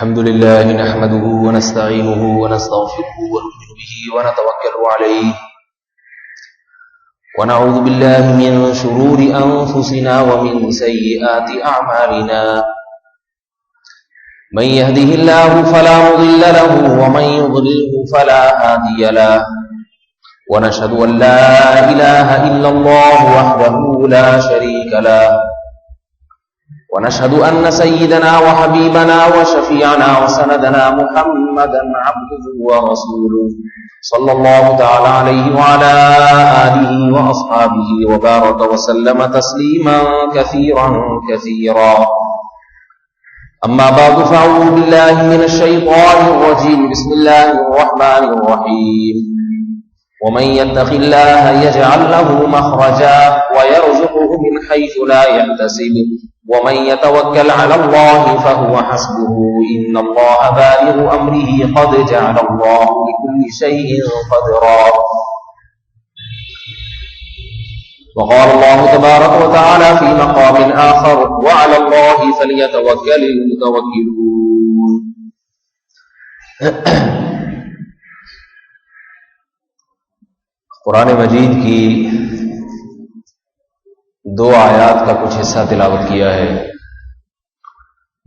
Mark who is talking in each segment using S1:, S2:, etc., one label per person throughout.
S1: الحمد لله نحمده ونستعينه ونستغفره ونؤمن به ونتوكل عليه ونعوذ بالله من شرور أنفسنا ومن سيئات أعمالنا من يهده الله فلا مضل له ومن يضلله فلا هادي له ونشهد أن لا إله إلا الله وحده لا شريك له ونشهد أن سيدنا وحبيبنا وشفيعنا وسندنا محمدا عبده ورسوله صلى الله تعالى عليه وعلى آله وأصحابه وبارك وسلم تسليما كثيرا كثيرا أما بعد فأعوذ بالله من الشيطان الرجيم بسم الله الرحمن الرحيم ومن يتق الله يجعل له مخرجا ويرزقه من حيث لا يحتسب ومن يتوكل على الله فهو حسبه إن الله بالغ أمره قد جعل الله لكل شيء قدرا وقال الله تبارك وتعالى في مقام آخر وعلى الله فليتوكل المتوكلون قرآن مجید کی دو آیات کا کچھ حصہ تلاوت کیا ہے.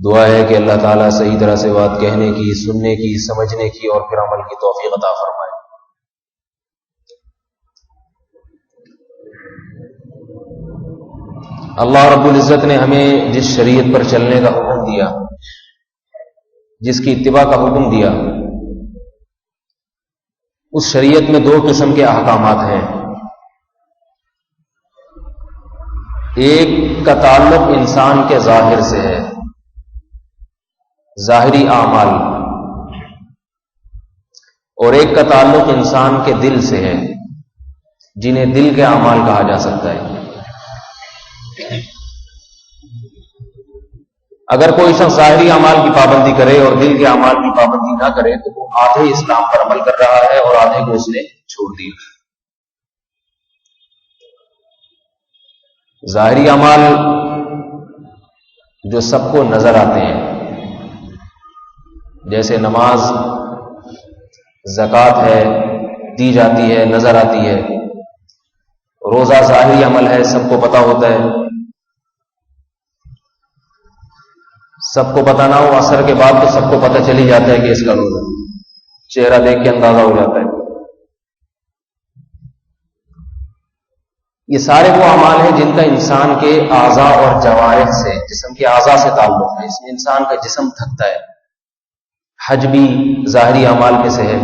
S1: دعا ہے کہ اللہ تعالیٰ صحیح طرح سے بات کہنے کی، سننے کی، سمجھنے کی اور پھر عمل کی توفیق عطا فرمائے. اللہ رب العزت نے ہمیں جس شریعت پر چلنے کا حکم دیا، جس کی اتباع کا حکم دیا، اس شریعت میں دو قسم کے احکامات ہیں. ایک کا تعلق انسان کے ظاہر سے ہے، ظاہری اعمال، اور ایک کا تعلق انسان کے دل سے ہے، جنہیں دل کے اعمال کہا جا سکتا ہے. اگر کوئی شخص ظاہری اعمال کی پابندی کرے اور دل کے اعمال کی پابندی نہ کرے تو وہ آدھے اسلام پر عمل کر رہا ہے اور آدھے کو اس نے چھوڑ دیا. ظاہری اعمال جو سب کو نظر آتے ہیں، جیسے نماز، زکوٰۃ ہے، دی جاتی ہے، نظر آتی ہے. روزہ ظاہری عمل ہے، سب کو پتہ ہوتا ہے. سب کو پتہ نہ ہو، عصر کے بعد تو سب کو پتہ چل ہی جاتا ہے کہ اس کا روزہ، چہرہ دیکھ کے اندازہ ہو جاتا ہے. یہ سارے وہ اعمال ہیں جن کا انسان کے اعضاء اور جوارح سے، جسم کے اعضاء سے تعلق ہے. اس میں انسان کا جسم تھکتا ہے. حج بھی ظاہری اعمال میں سے ہے.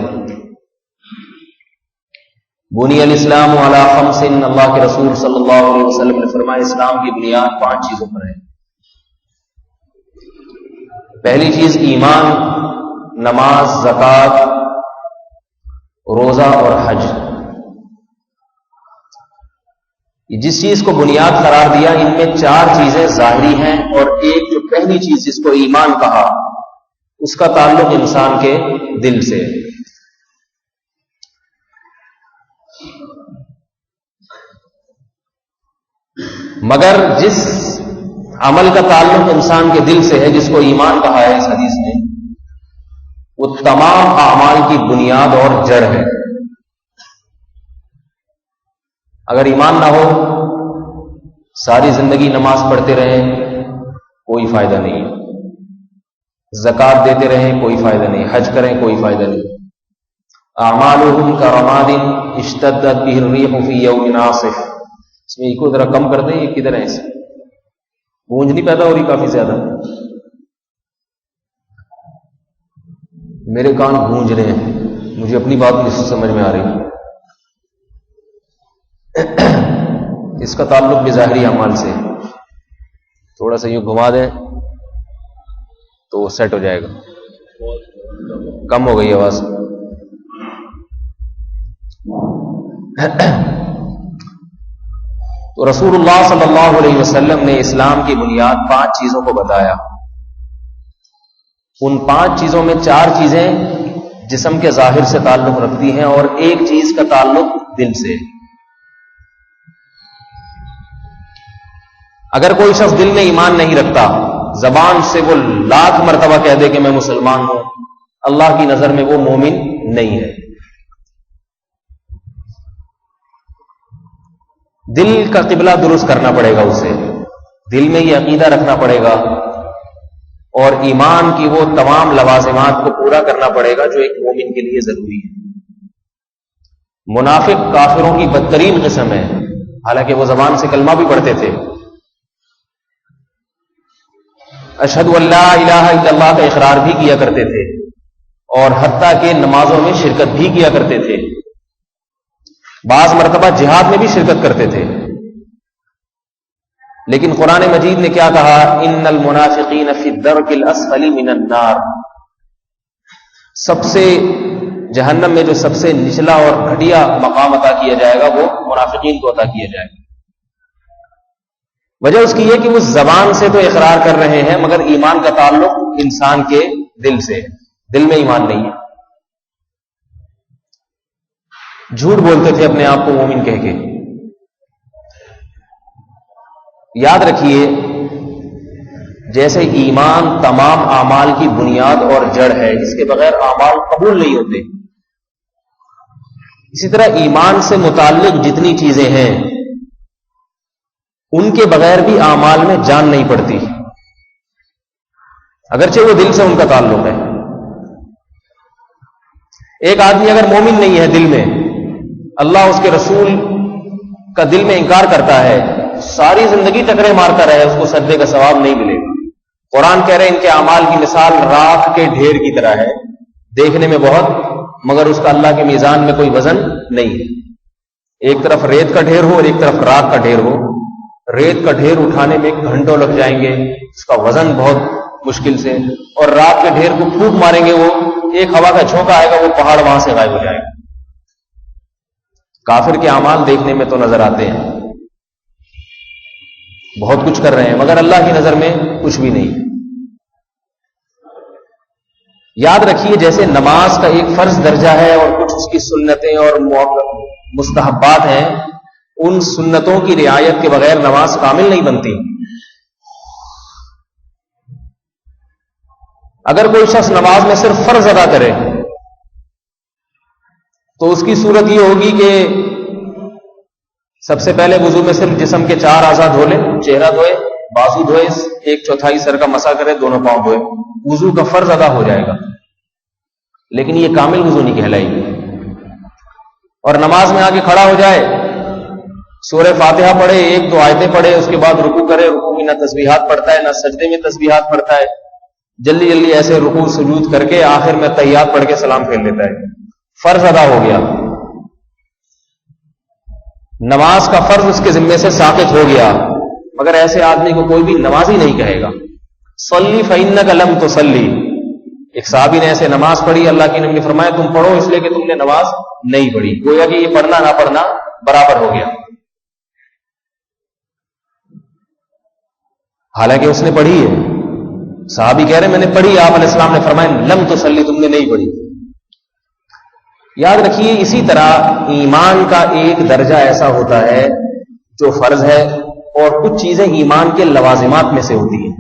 S1: بنی الاسلام علی خمس، اللہ کے رسول صلی اللہ علیہ وسلم نے فرمایا اسلام کی بنیاد 5 چیزوں پر ہے. پہلی چیز ایمان، نماز، زکوٰۃ، روزہ اور حج. جس چیز کو بنیاد قرار دیا، ان میں 4 چیزیں ظاہری ہیں اور ایک جو پہلی چیز جس کو ایمان کہا، اس کا تعلق انسان کے دل سے ہے. مگر جس عمل کا تعلق انسان کے دل سے ہے، جس کو ایمان کہا ہے اس حدیث میں، وہ تمام اعمال کی بنیاد اور جڑ ہے. اگر ایمان نہ ہو، ساری زندگی نماز پڑھتے رہیں کوئی فائدہ نہیں، زکوٰۃ دیتے رہیں کوئی فائدہ نہیں، حج کریں کوئی فائدہ نہیں. اعمالهم کرماد اشتدت به الريح في يوم عاصف. اس میں ایک ذرا کم کر دیں، یہ کدھر ہے؟ اسے گونج نہیں پیدا ہو رہی کافی زیادہ؟ میرے کان گونج رہے ہیں، مجھے اپنی بات نہیں سمجھ میں آ رہی. اس کا تعلق بھی ظاہری اعمال سے. تھوڑا سا یوں گھما دیں تو وہ سیٹ ہو جائے گا. کم ہو گئی آواز. تو رسول اللہ صلی اللہ علیہ وسلم نے اسلام کی بنیاد 5 چیزوں کو بتایا. ان 5 چیزوں میں 4 چیزیں جسم کے ظاہر سے تعلق رکھتی ہیں اور ایک چیز کا تعلق دل سے. اگر کوئی شخص دل میں ایمان نہیں رکھتا زبان سے وہ 1,00,000 مرتبہ کہہ دے کہ میں مسلمان ہوں، اللہ کی نظر میں وہ مومن نہیں ہے۔ دل کا قبلہ درست کرنا پڑے گا، اسے دل میں یہ عقیدہ رکھنا پڑے گا، اور ایمان کی وہ تمام لوازمات کو پورا کرنا پڑے گا جو ایک مومن کے لیے ضروری ہے۔ منافق کافروں کی بدترین قسم ہے، حالانکہ وہ زبان سے کلمہ بھی پڑھتے تھے، اشہد ان لا الہ الا اللہ کا اقرار بھی کیا کرتے تھے، اور حتیٰ کہ نمازوں میں شرکت بھی کیا کرتے تھے، بعض مرتبہ جہاد میں بھی شرکت کرتے تھے، لیکن قرآن مجید نے کیا کہا؟ ان المنافقین فی الدرک الاسفل من النار، سب سے جہنم میں جو سب سے نچلا اور گھٹیا مقام عطا کیا جائے گا وہ منافقین کو عطا کیا جائے گا۔ وجہ اس کی یہ کہ وہ زبان سے تو اقرار کر رہے ہیں مگر ایمان کا تعلق انسان کے دل سے ہے، دل میں ایمان نہیں ہے، جھوٹ بولتے تھے اپنے آپ کو مومن کہہ کے۔ یاد رکھیے، جیسے ایمان تمام اعمال کی بنیاد اور جڑ ہے، اس کے بغیر اعمال قبول نہیں ہوتے، اسی طرح ایمان سے متعلق جتنی چیزیں ہیں ان کے بغیر بھی اعمال میں جان نہیں پڑتی، اگرچہ وہ دل سے ان کا تعلق ہے۔ ایک آدمی اگر مومن نہیں ہے دل میں، اللہ اس کے رسول کا دل میں انکار کرتا ہے، ساری زندگی ٹکرے مارتا رہے، اس کو سجدے کا ثواب نہیں ملے گا۔ قرآن کہہ رہے ہیں ان کے اعمال کی مثال راکھ کے ڈھیر کی طرح ہے، دیکھنے میں بہت مگر اس کا اللہ کے میزان میں کوئی وزن نہیں ہے۔ ایک طرف ریت کا ڈھیر ہو اور ایک طرف راکھ کا ڈھیر ہو، ریت کا ڈھیر اٹھانے میں گھنٹوں لگ جائیں گے، اس کا وزن بہت مشکل سے، اور راکھ کے ڈھیر کو پھونک ماریں گے، وہ ایک ہوا کا جھونکا آئے گا، وہ پہاڑ وہاں سے غائب ہو جائے گا۔ کافر کے اعمال دیکھنے میں تو نظر آتے ہیں، بہت کچھ کر رہے ہیں، مگر اللہ کی نظر میں کچھ بھی نہیں۔ یاد رکھیے، جیسے نماز کا ایک فرض درجہ ہے اور کچھ اس کی سنتیں اور مستحبات ہیں، ان سنتوں کی رعایت کے بغیر نماز کامل نہیں بنتی۔ اگر کوئی شخص نماز میں صرف فرض ادا کرے تو اس کی صورت یہ ہوگی کہ سب سے پہلے وضو میں صرف جسم کے 4 اعضاء دھو لے، چہرہ دھوئے، بازو دھوئے، 1/4 سر کا مسح کرے، دونوں پاؤں دھوئے، وضو کا فرض ادا ہو جائے گا، لیکن یہ کامل وضو نہیں کہلائے گی۔ اور نماز میں آ کے کھڑا ہو جائے، سورہ فاتحہ پڑھے، 1-2 آیتیں پڑھے، اس کے بعد رکوع کرے، رکوع میں نہ تسبیحات پڑھتا ہے نہ سجدے میں تسبیحات پڑھتا ہے، جلدی جلدی ایسے رکوع سجود کر کے آخر میں تحیات پڑھ کے سلام پھیر لیتا ہے، فرض ادا ہو گیا، نماز کا فرض اس کے ذمے سے ساقط ہو گیا۔ مگر ایسے آدمی کو کوئی بھی نمازی نہیں کہے گا۔ صلی فإنک لم تصلی، ایک صحابی نے ایسے نماز پڑھی، اللہ کے نبی نے فرمایا تم پڑھو اس لیے کہ تم نے نماز نہیں پڑھی، گویا کہ یہ پڑھنا نہ پڑھنا برابر ہو گیا، حالانکہ اس نے پڑھی ہے۔ صحابی کہہ رہے میں نے پڑھی، آپ علیہ السلام نے فرمایا لم تصلی، تم نے نہیں پڑھی۔ یاد رکھیے، اسی طرح ایمان کا ایک درجہ ایسا ہوتا ہے جو فرض ہے، اور کچھ چیزیں ایمان کے لوازمات میں سے ہوتی ہیں۔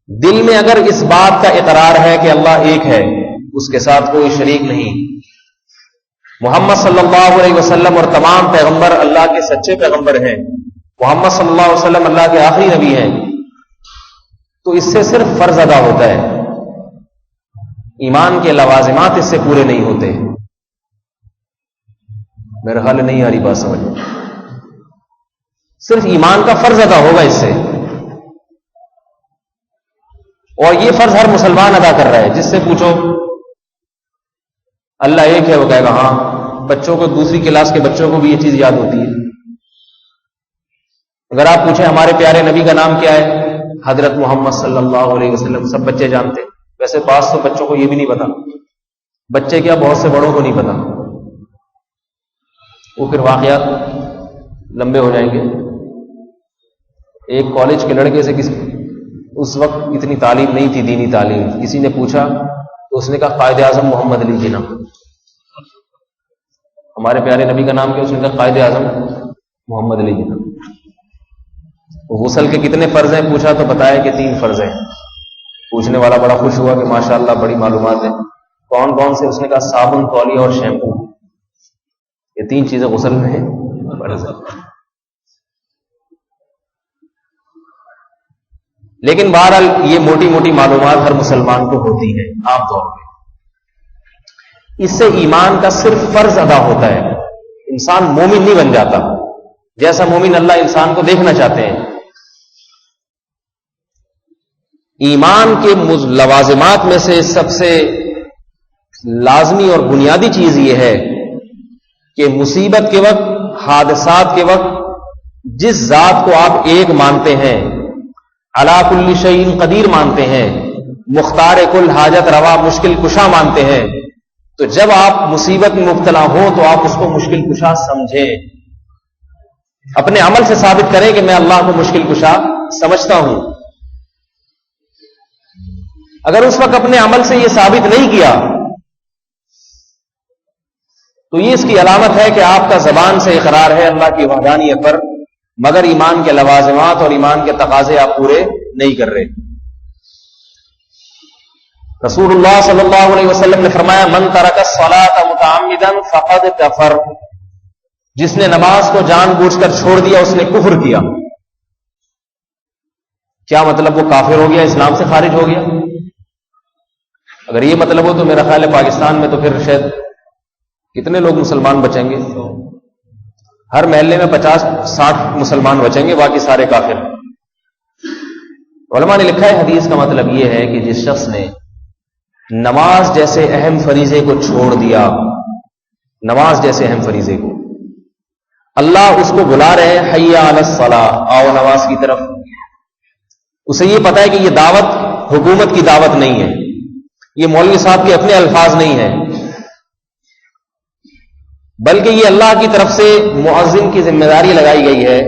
S1: دل میں اگر اس بات کا اقرار ہے کہ اللہ ایک ہے، اس کے ساتھ کوئی شریک نہیں، محمد صلی اللہ علیہ وسلم اور تمام پیغمبر اللہ کے سچے پیغمبر ہیں، محمد صلی اللہ علیہ وسلم اللہ کے آخری نبی ہیں، تو اس سے صرف فرض ادا ہوتا ہے، ایمان کے لوازمات اس سے پورے نہیں ہوتے۔ میرا خیال نہیں آ رہی بات سمجھ، صرف ایمان کا فرض ادا ہوگا اس سے، اور یہ فرض ہر مسلمان ادا کر رہا ہے۔ جس سے پوچھو اللہ ایک ہے، وہ کہے گا ہاں۔ بچوں کو، دوسری کلاس کے بچوں کو بھی یہ چیز یاد ہوتی ہے۔ اگر آپ پوچھیں ہمارے پیارے نبی کا نام کیا ہے، حضرت محمد صلی اللہ علیہ وسلم، سب بچے جانتے ہیں۔ ویسے بعض تو بچوں کو یہ بھی نہیں پتا، بچے کیا بہت سے بڑوں کو نہیں پتا، وہ پھر واقعات لمبے ہو جائیں گے۔ ایک کالج کے لڑکے سے اس وقت اتنی تعلیم نہیں تھی، دینی تعلیم، کسی نے پوچھا تو اس نے کہا قائد اعظم محمد علی جناح۔ ہمارے پیارے نبی کا نام کیا؟ اس نے کہا قائد اعظم محمد علی جناح۔ غسل کے کتنے فرض ہیں پوچھا تو بتایا کہ 3 فرض ہیں. پوچھنے والا بڑا خوش ہوا کہ ماشاءاللہ بڑی معلومات ہیں. کون کون سے؟ اس نے کہا صابن، تولیہ اور شیمپو. یہ 3 چیزیں غسل میں ہیں فرض ہیں. لیکن بہرحال یہ موٹی موٹی معلومات ہر مسلمان کو ہوتی ہے عام طور پہ. اس سے ایمان کا صرف فرض ادا ہوتا ہے. انسان مومن نہیں بن جاتا جیسا مومن اللہ انسان کو دیکھنا چاہتے ہیں. ایمان کے لوازمات میں سے سب سے لازمی اور بنیادی چیز یہ ہے کہ مصیبت کے وقت، حادثات کے وقت جس ذات کو آپ ایک مانتے ہیں، علی کل شیء قدیر مانتے ہیں، مختار کل حاجت روا مشکل کشا مانتے ہیں، تو جب آپ مصیبت میں مبتلا ہوں تو آپ اس کو مشکل کشا سمجھیں. اپنے عمل سے ثابت کریں کہ میں اللہ کو مشکل کشا سمجھتا ہوں. اگر اس وقت اپنے عمل سے یہ ثابت نہیں کیا تو یہ اس کی علامت ہے کہ آپ کا زبان سے اقرار ہے اللہ کی وحدانیت پر، مگر ایمان کے لوازمات اور ایمان کے تقاضے آپ پورے نہیں کر رہے. رسول اللہ صلی اللہ علیہ وسلم نے فرمایا من ترک الصلاۃ متعمدا فقد کفر. جس نے نماز کو جان بوجھ کر چھوڑ دیا اس نے کفر کیا. کیا مطلب؟ وہ کافر ہو گیا، اسلام سے خارج ہو گیا. اگر یہ مطلب ہو تو میرا خیال ہے پاکستان میں تو پھر شاید کتنے لوگ مسلمان بچیں گے؟ ہر محلے میں 50-60 مسلمان بچیں گے، باقی سارے کافر. علماء نے لکھا ہے حدیث کا مطلب یہ ہے کہ جس شخص نے نماز جیسے اہم فریضے کو چھوڑ دیا، نماز جیسے اہم فریضے کو، اللہ اس کو بلا رہے ہیں حی علی الصلاۃ، آؤ نماز کی طرف. اسے یہ پتا ہے کہ یہ دعوت حکومت کی دعوت نہیں ہے، یہ مولوی صاحب کے اپنے الفاظ نہیں ہیں، بلکہ یہ اللہ کی طرف سے مؤذن کی ذمہ داری لگائی گئی ہے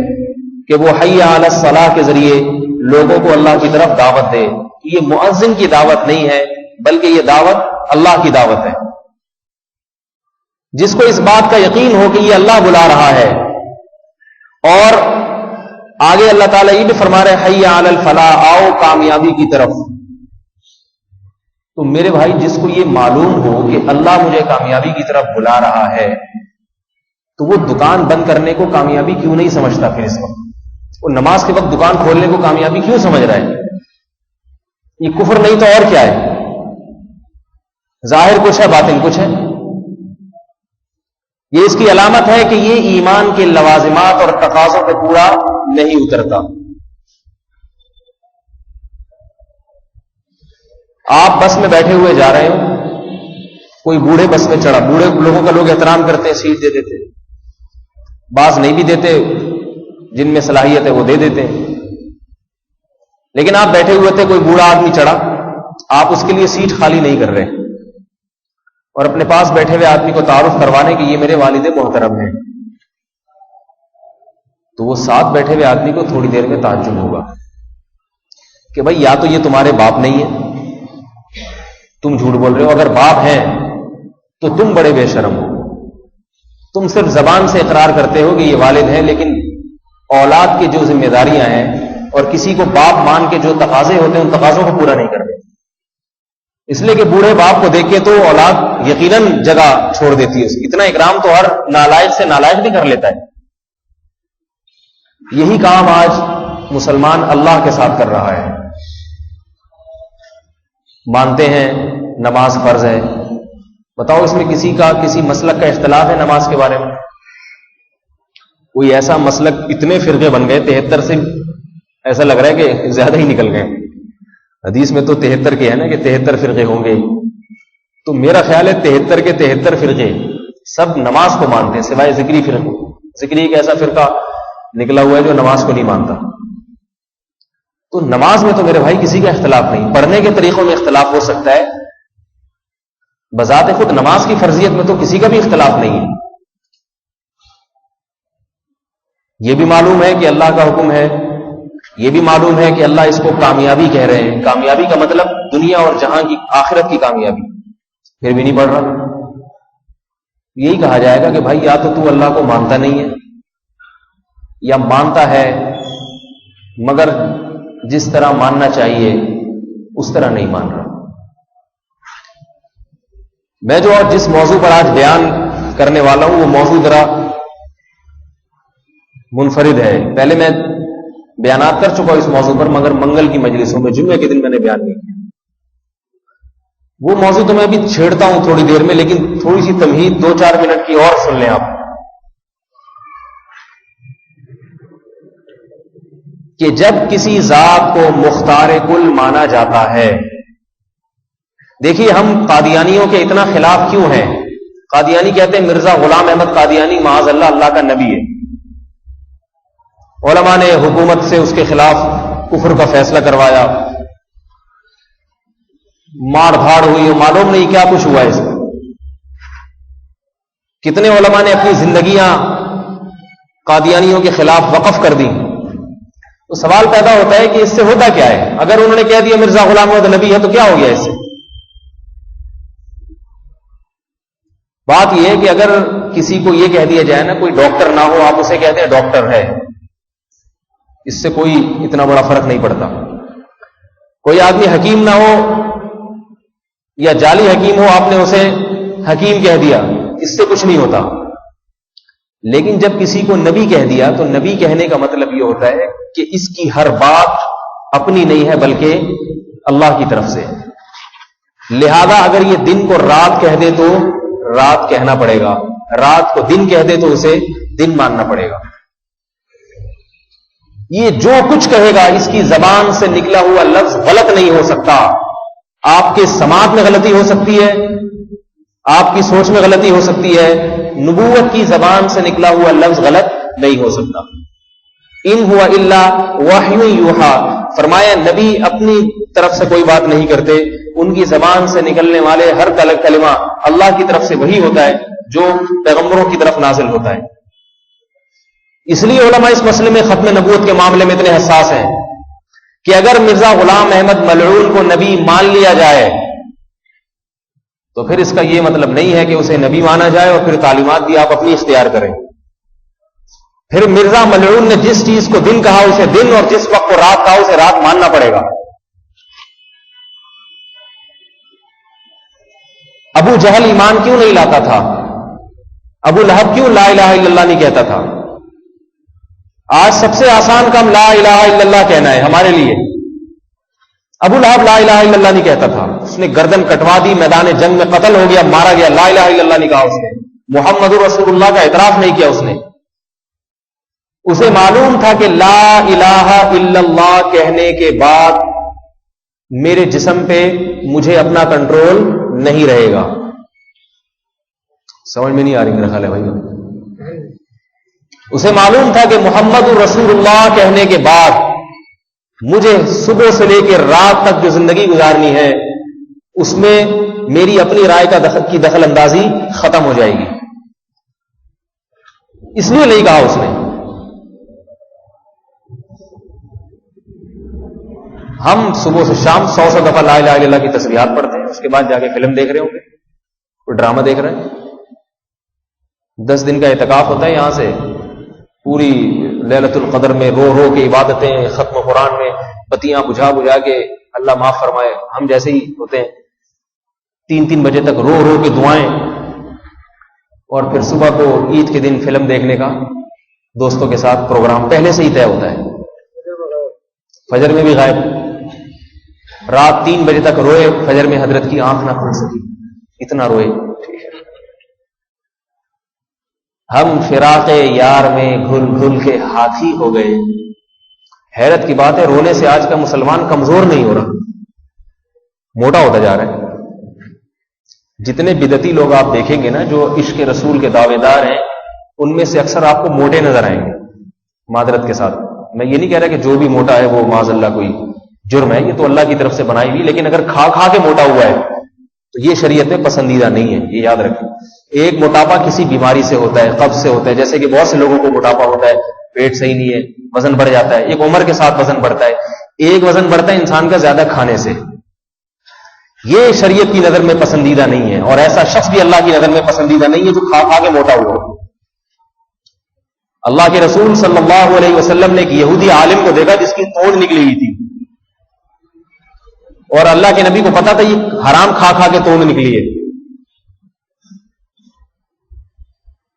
S1: کہ وہ حی علی الصلاۃ کے ذریعے لوگوں کو اللہ کی طرف دعوت دے. یہ مؤذن کی دعوت نہیں ہے بلکہ یہ دعوت اللہ کی دعوت ہے. جس کو اس بات کا یقین ہو کہ یہ اللہ بلا رہا ہے، اور آگے اللہ تعالیٰ یہ بھی فرما رہے حی علی الفلاح، آؤ کامیابی کی طرف. تو میرے بھائی جس کو یہ معلوم ہو کہ اللہ مجھے کامیابی کی طرف بلا رہا ہے تو وہ دکان بند کرنے کو کامیابی کیوں نہیں سمجھتا؟ پھر اس وقت وہ نماز کے وقت دکان کھولنے کو کامیابی کیوں سمجھ رہا ہے؟ یہ کفر نہیں تو اور کیا ہے؟ ظاہر کچھ ہے باطن کچھ ہے. یہ اس کی علامت ہے کہ یہ ایمان کے لوازمات اور تقاضوں پہ پورا نہیں اترتا. آپ بس میں بیٹھے ہوئے جا رہے ہو، کوئی بوڑھے بس میں چڑھا، بوڑھے لوگوں کا لوگ احترام کرتے ہیں، سیٹ دے دیتے، بعض نہیں بھی دیتے، جن میں صلاحیت ہے وہ دے دیتے ہیں. لیکن آپ بیٹھے ہوئے تھے، کوئی بوڑھا آدمی چڑھا، آپ اس کے لیے سیٹ خالی نہیں کر رہے اور اپنے پاس بیٹھے ہوئے آدمی کو تعارف کروانے کہ یہ میرے والد محترم ہیں. تو وہ ساتھ بیٹھے ہوئے آدمی کو تھوڑی دیر میں تعجب ہوگا کہ بھائی یا تو یہ تمہارے باپ نہیں ہے، تم جھوٹ بول رہے ہو، اگر باپ ہیں تو تم بڑے بے شرم ہو. تم صرف زبان سے اقرار کرتے ہو کہ یہ والد ہیں، لیکن اولاد کی جو ذمہ داریاں ہیں اور کسی کو باپ مان کے جو تقاضے ہوتے ہیں ان تقاضوں کو پورا نہیں کرتے. اس لیے کہ بوڑھے باپ کو دیکھ کے تو اولاد یقیناً جگہ چھوڑ دیتی ہے. اتنا اکرام تو ہر نالائق سے نالائق بھی کر لیتا ہے. یہی کام آج مسلمان اللہ کے ساتھ کر رہا ہے. مانتے ہیں نماز فرض ہے، بتاؤ اس میں کسی مسلک کا اختلاف ہے نماز کے بارے میں؟ کوئی ایسا مسلک، اتنے فرقے بن گئے 73 سے ایسا لگ رہا ہے کہ زیادہ ہی نکل گئے. حدیث میں تو 73 کے ہے نا کہ 73 فرقے ہوں گے. تو میرا خیال ہے 73 کے 73 فرقے سب نماز کو مانتے ہیں سوائے ذکری فرقے. ذکری ایک ایسا فرقہ نکلا ہوا ہے جو نماز کو نہیں مانتا. تو نماز میں تو میرے بھائی کسی کا اختلاف نہیں. پڑھنے کے طریقوں میں اختلاف ہو سکتا ہے، بذات خود نماز کی فرضیت میں تو کسی کا بھی اختلاف نہیں ہے. یہ بھی معلوم ہے کہ اللہ کا حکم ہے، یہ بھی معلوم ہے کہ اللہ اس کو کامیابی کہہ رہے ہیں. کامیابی کا مطلب دنیا اور جہاں کی آخرت کی کامیابی. پھر بھی نہیں پڑھ رہا. یہی کہا جائے گا کہ بھائی یا تو اللہ کو مانتا نہیں ہے، یا مانتا ہے مگر جس طرح ماننا چاہیے اس طرح نہیں مان رہا. میں جو جس موضوع پر آج بیان کرنے والا ہوں وہ موضوع ذرا منفرد ہے. پہلے میں بیانات کر چکا اس موضوع پر، مگر منگل کی مجلسوں میں جمعے کے دن میں نے بیان نہیں کیا. وہ موضوع تو میں ابھی چھیڑتا ہوں تھوڑی دیر میں، لیکن تھوڑی سی تمہید 2-4 منٹ کی اور سن لیں آپ، کہ جب کسی ذات کو مختار کل مانا جاتا ہے. دیکھیے ہم قادیانیوں کے اتنا خلاف کیوں ہیں؟ قادیانی کہتے ہیں مرزا غلام احمد قادیانی معاذ اللہ اللہ کا نبی ہے. علماء نے حکومت سے اس کے خلاف کفر کا فیصلہ کروایا، مار دھاڑ ہوئی، معلوم نہیں کیا کچھ ہوا اس میں. کتنے علماء نے اپنی زندگیاں قادیانیوں کے خلاف وقف کر دی. تو سوال پیدا ہوتا ہے کہ اس سے ہوتا کیا ہے؟ اگر انہوں نے کہہ دیا مرزا غلام احمد نبی ہے تو کیا ہو گیا اس سے؟ بات یہ ہے کہ اگر کسی کو یہ کہہ دیا جائے نا کوئی ڈاکٹر نہ ہو، آپ اسے کہتے ہیں ڈاکٹر ہے، اس سے کوئی اتنا بڑا فرق نہیں پڑتا. کوئی آدمی حکیم نہ ہو یا جعلی حکیم ہو، آپ نے اسے حکیم کہہ دیا، اس سے کچھ نہیں ہوتا. لیکن جب کسی کو نبی کہہ دیا تو نبی کہنے کا مطلب یہ ہوتا ہے کہ اس کی ہر بات اپنی نہیں ہے بلکہ اللہ کی طرف سے. لہذا اگر یہ دن کو رات کہہ دے تو رات کہنا پڑے گا، رات کو دن کہہ دے تو اسے دن ماننا پڑے گا. یہ جو کچھ کہے گا اس کی زبان سے نکلا ہوا لفظ غلط نہیں ہو سکتا. آپ کے سماعت میں غلطی ہو سکتی ہے، آپ کی سوچ میں غلطی ہو سکتی ہے، نبوت کی زبان سے نکلا ہوا لفظ غلط نہیں ہو سکتا. ان ہوا الا وحی یوحا، فرمایا نبی اپنی طرف سے کوئی بات نہیں کرتے، ان کی زبان سے نکلنے والے ہر کلمہ اللہ کی طرف سے وہی ہوتا ہے جو پیغمبروں کی طرف نازل ہوتا ہے. اس لیے علماء اس مسئلے میں ختم نبوت کے معاملے میں اتنے حساس ہیں کہ اگر مرزا غلام احمد ملعون کو نبی مان لیا جائے تو پھر اس کا یہ مطلب نہیں ہے کہ اسے نبی مانا جائے اور پھر تعلیمات بھی آپ اپنی اختیار کریں. پھر مرزا ملعون نے جس چیز کو دن کہا اسے دن، اور جس وقت کو رات کہا اسے رات ماننا پڑے گا. ابو جہل ایمان کیوں نہیں لاتا تھا؟ ابو لہب کیوں لا الہ الا اللہ نہیں کہتا تھا؟ آج سب سے آسان کام لا الہ الا اللہ کہنا ہے ہمارے لیے. ابو لہب لا الہ الا اللہ نہیں کہتا تھا، اس نے گردن کٹوا دی، میدان جنگ میں قتل ہو گیا، مارا گیا، لا الہ الا اللہ نہیں کہا اس نے، محمد رسول اللہ کا اعتراف نہیں کیا اس نے. اسے معلوم تھا کہ لا الہ الا اللہ کہنے کے بعد میرے جسم پہ مجھے اپنا کنٹرول نہیں رہے گا. سمجھ میں نہیں آ رہی میرا خیال ہے بھائی. اسے معلوم تھا کہ محمد رسول اللہ کہنے کے بعد مجھے صبح سے لے کے رات تک جو زندگی گزارنی ہے اس میں میری اپنی رائے کی دخل اندازی ختم ہو جائے گی. اس لیے نہیں کہا اس نے. ہم صبح سے شام 100 دفعہ لا الہ الا اللہ کی تسبیحات پڑھتے ہیں، اس کے بعد جا کے فلم دیکھ رہے ہوں گے، کوئی ڈرامہ دیکھ رہے ہیں. 10 دن کا اعتکاف ہوتا ہے، یہاں سے پوری لیلۃ القدر میں رو رو کے عبادتیں، ختم قرآن میں بتیاں بجھا بجھا کے اللہ معاف فرمائے. ہم جیسے ہی ہوتے ہیں 3 بجے تک رو رو کے دعائیں، اور پھر صبح کو عید کے دن فلم دیکھنے کا دوستوں کے ساتھ پروگرام پہلے سے ہی طے ہوتا ہے. فجر میں بھی غائب، رات 3 بجے تک روئے، فجر میں حضرت کی آنکھ نہ کھل سکی، اتنا روئے. ہم فراق یار میں گھل گھل کے ہاتھی ہو گئے. حیرت کی بات ہے رونے سے آج کا مسلمان کمزور نہیں ہو رہا، موٹا ہوتا جا رہا ہے. جتنے بدعتی لوگ آپ دیکھیں گے نا جو عشق رسول کے دعوے دار ہیں، ان میں سے اکثر آپ کو موٹے نظر آئیں گے. معذرت کے ساتھ میں یہ نہیں کہہ رہا کہ جو بھی موٹا ہے وہ معاذ اللہ کوئی جرم ہے، یہ تو اللہ کی طرف سے بنائی ہوئی، لیکن اگر کھا کھا کے موٹا ہوا ہے تو یہ شریعت میں پسندیدہ نہیں ہے، یہ یاد رکھیں. ایک موٹاپا کسی بیماری سے ہوتا ہے، قبض سے ہوتا ہے، جیسے کہ بہت سے لوگوں کو موٹاپا ہوتا ہے، پیٹ صحیح نہیں ہے، وزن بڑھ جاتا ہے. ایک عمر کے ساتھ وزن بڑھتا ہے، ایک وزن بڑھتا ہے انسان کا زیادہ کھانے سے. یہ شریعت کی نظر میں پسندیدہ نہیں ہے، اور ایسا شخص بھی اللہ کی نظر میں پسندیدہ نہیں ہے جو کھا کھا کے موٹا ہوا. اللہ کے رسول صلی اللہ علیہ وسلم نے ایک یہودی عالم کو دیکھا جس کی توڑ نکلی ہوئی تھی، اور اللہ کے نبی کو پتا تھا یہ حرام کھا کھا کے توڑ نکلی ہے.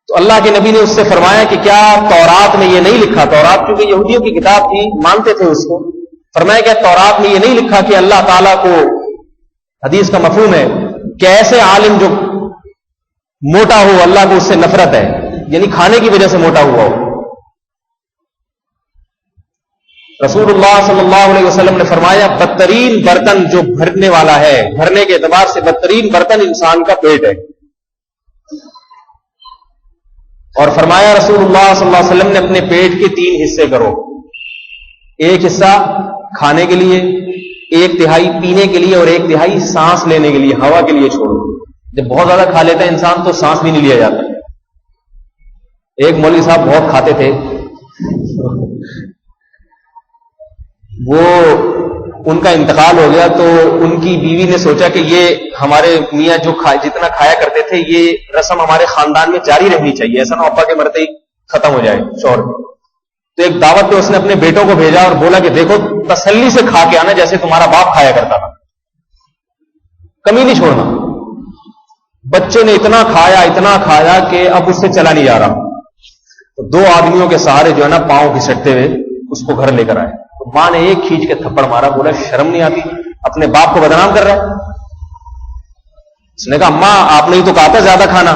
S1: تو اللہ کے نبی نے اس سے فرمایا کہ کیا تورات میں یہ نہیں لکھا، تورات کیونکہ یہودیوں کی کتاب تھی، مانتے تھے اس کو، فرمایا کہ تورات میں یہ نہیں لکھا کہ اللہ تعالیٰ کو، حدیث کا مفہوم ہے کہ ایسے عالم جو موٹا ہو اللہ کو اس سے نفرت ہے، یعنی کھانے کی وجہ سے موٹا ہوا ہو. رسول اللہ صلی اللہ علیہ وسلم نے فرمایا بدترین برتن جو بھرنے والا ہے، بھرنے کے اعتبار سے بدترین برتن انسان کا پیٹ ہے. اور فرمایا رسول اللہ صلی اللہ علیہ وسلم نے اپنے پیٹ کے 3 حصے کرو، ایک حصہ کھانے کے لیے، 1/3 پینے کے لیے، اور 1/3 سانس لینے کے لیے، ہوا کے لیے چھوڑو. جب بہت زیادہ کھا لیتا ہے انسان تو سانس بھی نہیں لیا جاتا. ایک مولوی صاحب بہت کھاتے تھے، وہ ان کا انتقال ہو گیا تو ان کی بیوی نے سوچا کہ یہ ہمارے میاں جو جتنا کھایا کرتے تھے یہ رسم ہمارے خاندان میں جاری رہنی چاہیے، ایسا نہ ابا کے مرتے ہی ختم ہو جائے شوہر. تو ایک دعوت پہ اس نے اپنے بیٹوں کو بھیجا اور بولا کہ دیکھو تسلی سے کھا کے آنا جیسے تمہارا باپ کھایا کرتا تھا، کمی نہیں چھوڑنا. بچے نے اتنا کھایا کہ اب اس سے چلا نہیں جا رہا. تو 2 آدمیوں کے سہارے جو ہے نا پاؤں گھسٹتے ہوئے اس کو گھر لے کر آئے. تو ماں نے ایک کھینچ کے تھپڑ مارا، بولا شرم نہیں آتی، اپنے باپ کو بدنام کر رہا ہے. اس نے کہا ماں آپ نے ہی تو کہا تھا زیادہ کھانا.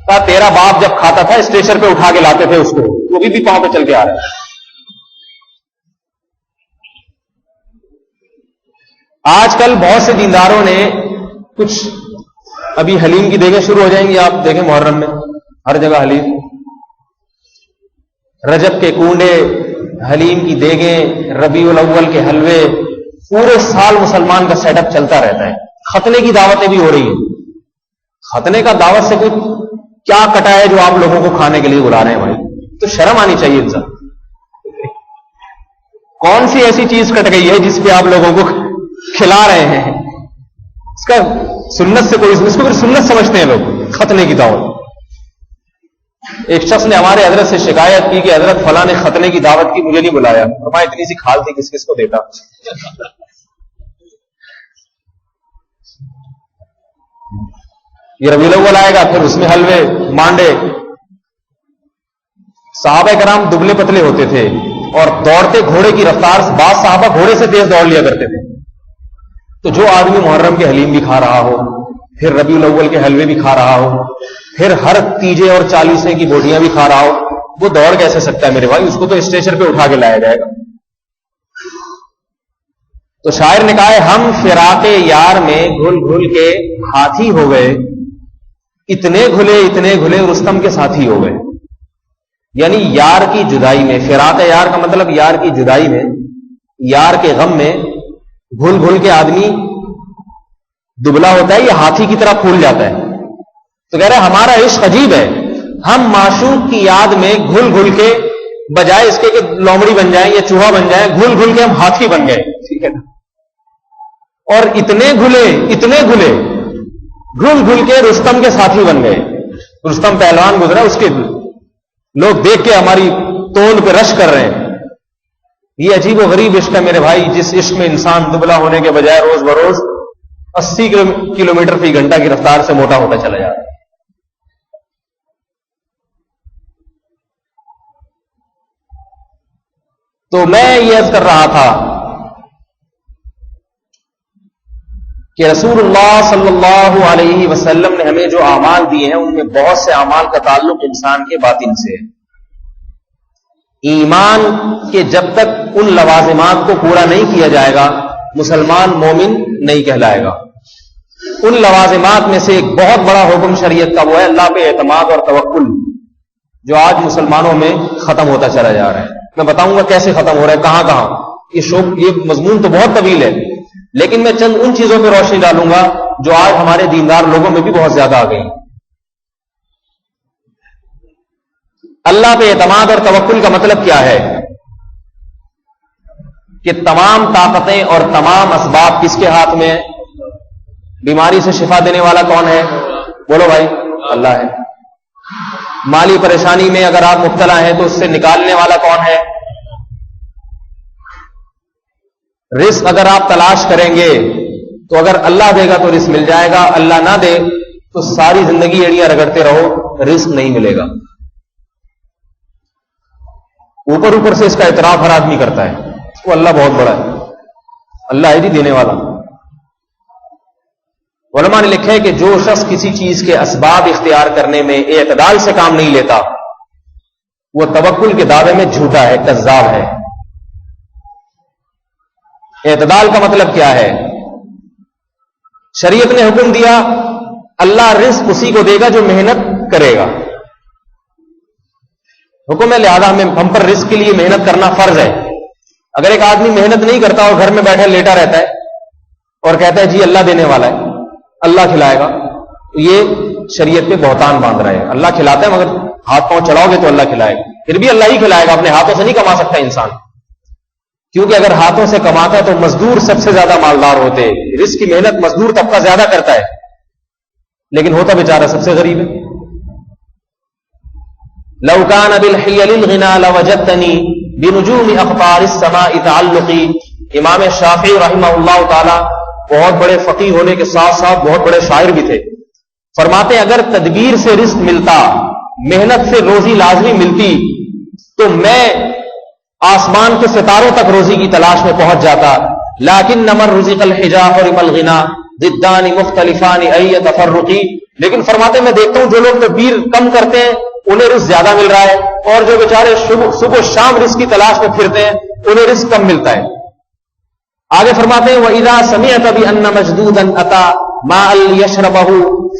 S1: کہا تیرا باپ جب کھاتا تھا اسٹیشن پہ اٹھا کے لاتے تھے اس کو، وہ بھی پاؤں پہ چل کے آ رہا ہے. آج کل بہت سے دینداروں نے کچھ، ابھی حلیم کی دیگیں شروع ہو جائیں گی، آپ دیکھیں محرم میں ہر جگہ حلیم، رجب کے کنڈے، حلیم کی دیگیں، ربیع الاول کے حلوے، پورے سال مسلمان کا سیٹ اپ چلتا رہتا ہے. ختنے کی دعوتیں بھی ہو رہی ہیں. ختنے کا دعوت سے کوئی کیا کٹا ہے جو آپ لوگوں کو کھانے کے لیے بلا رہے ہیں بھائی؟ تو شرم آنی چاہیے انسان. کون سی ایسی چیز کٹ گئی ہے جس پہ آپ لوگوں کو کھلا رہے ہیں؟ اس کا سنت سے کوئی، اس کو پھر سنت سمجھتے ہیں لوگ، ختنے کی دعوت. ایک شخص نے ہمارے حضرت سے شکایت کی کہ حضرت فلاں نے ختنے کی دعوت کی، مجھے نہیں بلایا. ہمارے اتنی سی کھال تھی، کس کس کو دیتا. یہ ربیع الاول آئے گا، پھر اس میں حلوے مانڈے. صحابہ کرام دبلے پتلے ہوتے تھے اور دوڑتے گھوڑے کی رفتار سے، بعض صحابہ گھوڑے سے تیز دوڑ لیا کرتے تھے. تو جو آدمی محرم کے حلیم بھی کھا رہا ہو، پھر ربیع الاول کے حلوے بھی کھا رہا ہو، پھر ہر تیجے اور 40 کی بوٹیاں بھی کھا رہا ہو، وہ دوڑ کیسے سکتا ہے میرے بھائی؟ اس کو تو اسٹیشن پہ اٹھا کے لایا جائے گا. تو شاعر نے کہا ہے ہم فراق یار میں گھل گھل کے ہاتھی ہو گئے، اتنے گھلے رستم کے ساتھی ہو گئے. یعنی یار کی جدائی میں، فراق یار کا مطلب یار کی جدائی میں، یار کے غم میں گھل گھل کے آدمی دبلا ہوتا ہے یا ہاتھی کی طرح پھول جاتا ہے. تو کہہ رہے ہمارا عشق عجیب ہے، ہم معشوق کی یاد میں گھل گھل کے، بجائے اس کے کہ لومڑی بن جائیں یا چوہا بن جائیں، گھل گھل کے ہم ہاتھی بن گئے. ٹھیک ہے نا؟ اور اتنے گھلے گھل گھل کے رستم کے ساتھی بن گئے. رستم پہلوان گزرا، اس کے لوگ دیکھ کے ہماری توند پہ رش کر رہے ہیں. یہ عجیب و غریب عشق ہے میرے بھائی، جس عشق میں انسان دبلا ہونے کے بجائے روز بروز 80 کلومیٹر فی گھنٹہ کی رفتار سے موٹا ہوتا چلا جا رہا ہے. تو میں یہ عرض کر رہا تھا کہ رسول اللہ صلی اللہ علیہ وسلم نے ہمیں جو اعمال دیے ہیں ان میں بہت سے اعمال کا تعلق انسان کے باطن سے ہے. ایمان کے جب تک ان لوازمات کو پورا نہیں کیا جائے گا مسلمان مومن نہیں کہلائے گا. ان لوازمات میں سے ایک بہت بڑا حکم شریعت کا وہ ہے اللہ پہ اعتماد اور توکل، جو آج مسلمانوں میں ختم ہوتا چلا جا رہا ہے. میں بتاؤں گا کیسے ختم ہو رہا ہے، کہاں کہاں. یہ مضمون تو بہت طویل ہے، لیکن میں چند ان چیزوں پہ روشنی ڈالوں گا جو آج ہمارے دیندار لوگوں میں بھی بہت زیادہ آ گئی. اللہ پہ اعتماد اور توکل کا مطلب کیا ہے؟ کہ تمام طاقتیں اور تمام اسباب کس کے ہاتھ میں ہیں؟ بیماری سے شفا دینے والا کون ہے؟ بولو بھائی، اللہ ہے. مالی پریشانی میں اگر آپ مبتلا ہیں تو اس سے نکالنے والا کون ہے؟ رزق اگر آپ تلاش کریں گے تو اگر اللہ دے گا تو رزق مل جائے گا، اللہ نہ دے تو ساری زندگی ایڑیاں رگڑتے رہو، رزق نہیں ملے گا۔ اوپر اوپر سے اس کا اعتراف ہر آدمی کرتا ہے، وہ اللہ بہت بڑا ہے، اللہ ہے جی دینے والا۔ علماء نے لکھا ہے کہ جو شخص کسی چیز کے اسباب اختیار کرنے میں اعتدال سے کام نہیں لیتا وہ توکل کے دعوے میں جھوٹا ہے، کذاب ہے۔ اعتدال کا مطلب کیا ہے؟ شریعت نے حکم دیا اللہ رزق اسی کو دے گا جو محنت کرے گا، حکم ہے، لہذا ہم پر رزق کے لیے محنت کرنا فرض ہے۔ اگر ایک آدمی محنت نہیں کرتا اور گھر میں بیٹھا لیٹا رہتا ہے اور کہتا ہے جی اللہ دینے والا ہے، اللہ کھلائے گا، تو یہ شریعت پہ بہتان باندھ رہا ہے۔ اللہ کھلاتا ہے مگر ہاتھ پاؤں چڑھاؤ گے تو اللہ کھلائے گا، پھر بھی اللہ ہی کھلائے گا، اپنے ہاتھوں سے نہیں کما سکتا انسان، کیونکہ اگر ہاتھوں سے کماتا ہے تو مزدور سب سے زیادہ مالدار ہوتے، رزق کی محنت مزدور طبقہ زیادہ کرتا ہے، لیکن ہوتا بیچارہ سب سے غریب ہے۔ لو كان بالحيل الغنى لوجدتني بنجوم اخبار السماء تعلقي۔ امام شافعی رحمہ اللہ تعالی بہت بڑے فقیہ ہونے کے ساتھ ساتھ بہت بڑے شاعر بھی تھے، فرماتے ہیں اگر تدبیر سے رزق ملتا، محنت سے روزی لازمی ملتی تو میں آسمان کے ستاروں تک روزی کی تلاش میں پہنچ جاتا، لیکن نمر رزق الحجا حرم الغنا ضدان مختلفان ای تفرقی۔ لیکن فرماتے ہیں میں دیکھتا ہوں جو لوگ تدبیر کم کرتے ہیں انہیں رزق زیادہ مل رہا ہے، اور جو بیچارے صبح شام رزق کی تلاش میں پھرتے ہیں انہیں رزق کم ملتا ہے۔ آگے فرماتے ہیں وَإِذَا سَمِعْتَ بِأَنَّ مَجْدُودًا أَتَى مَاءً لِيَشْرَبَهُ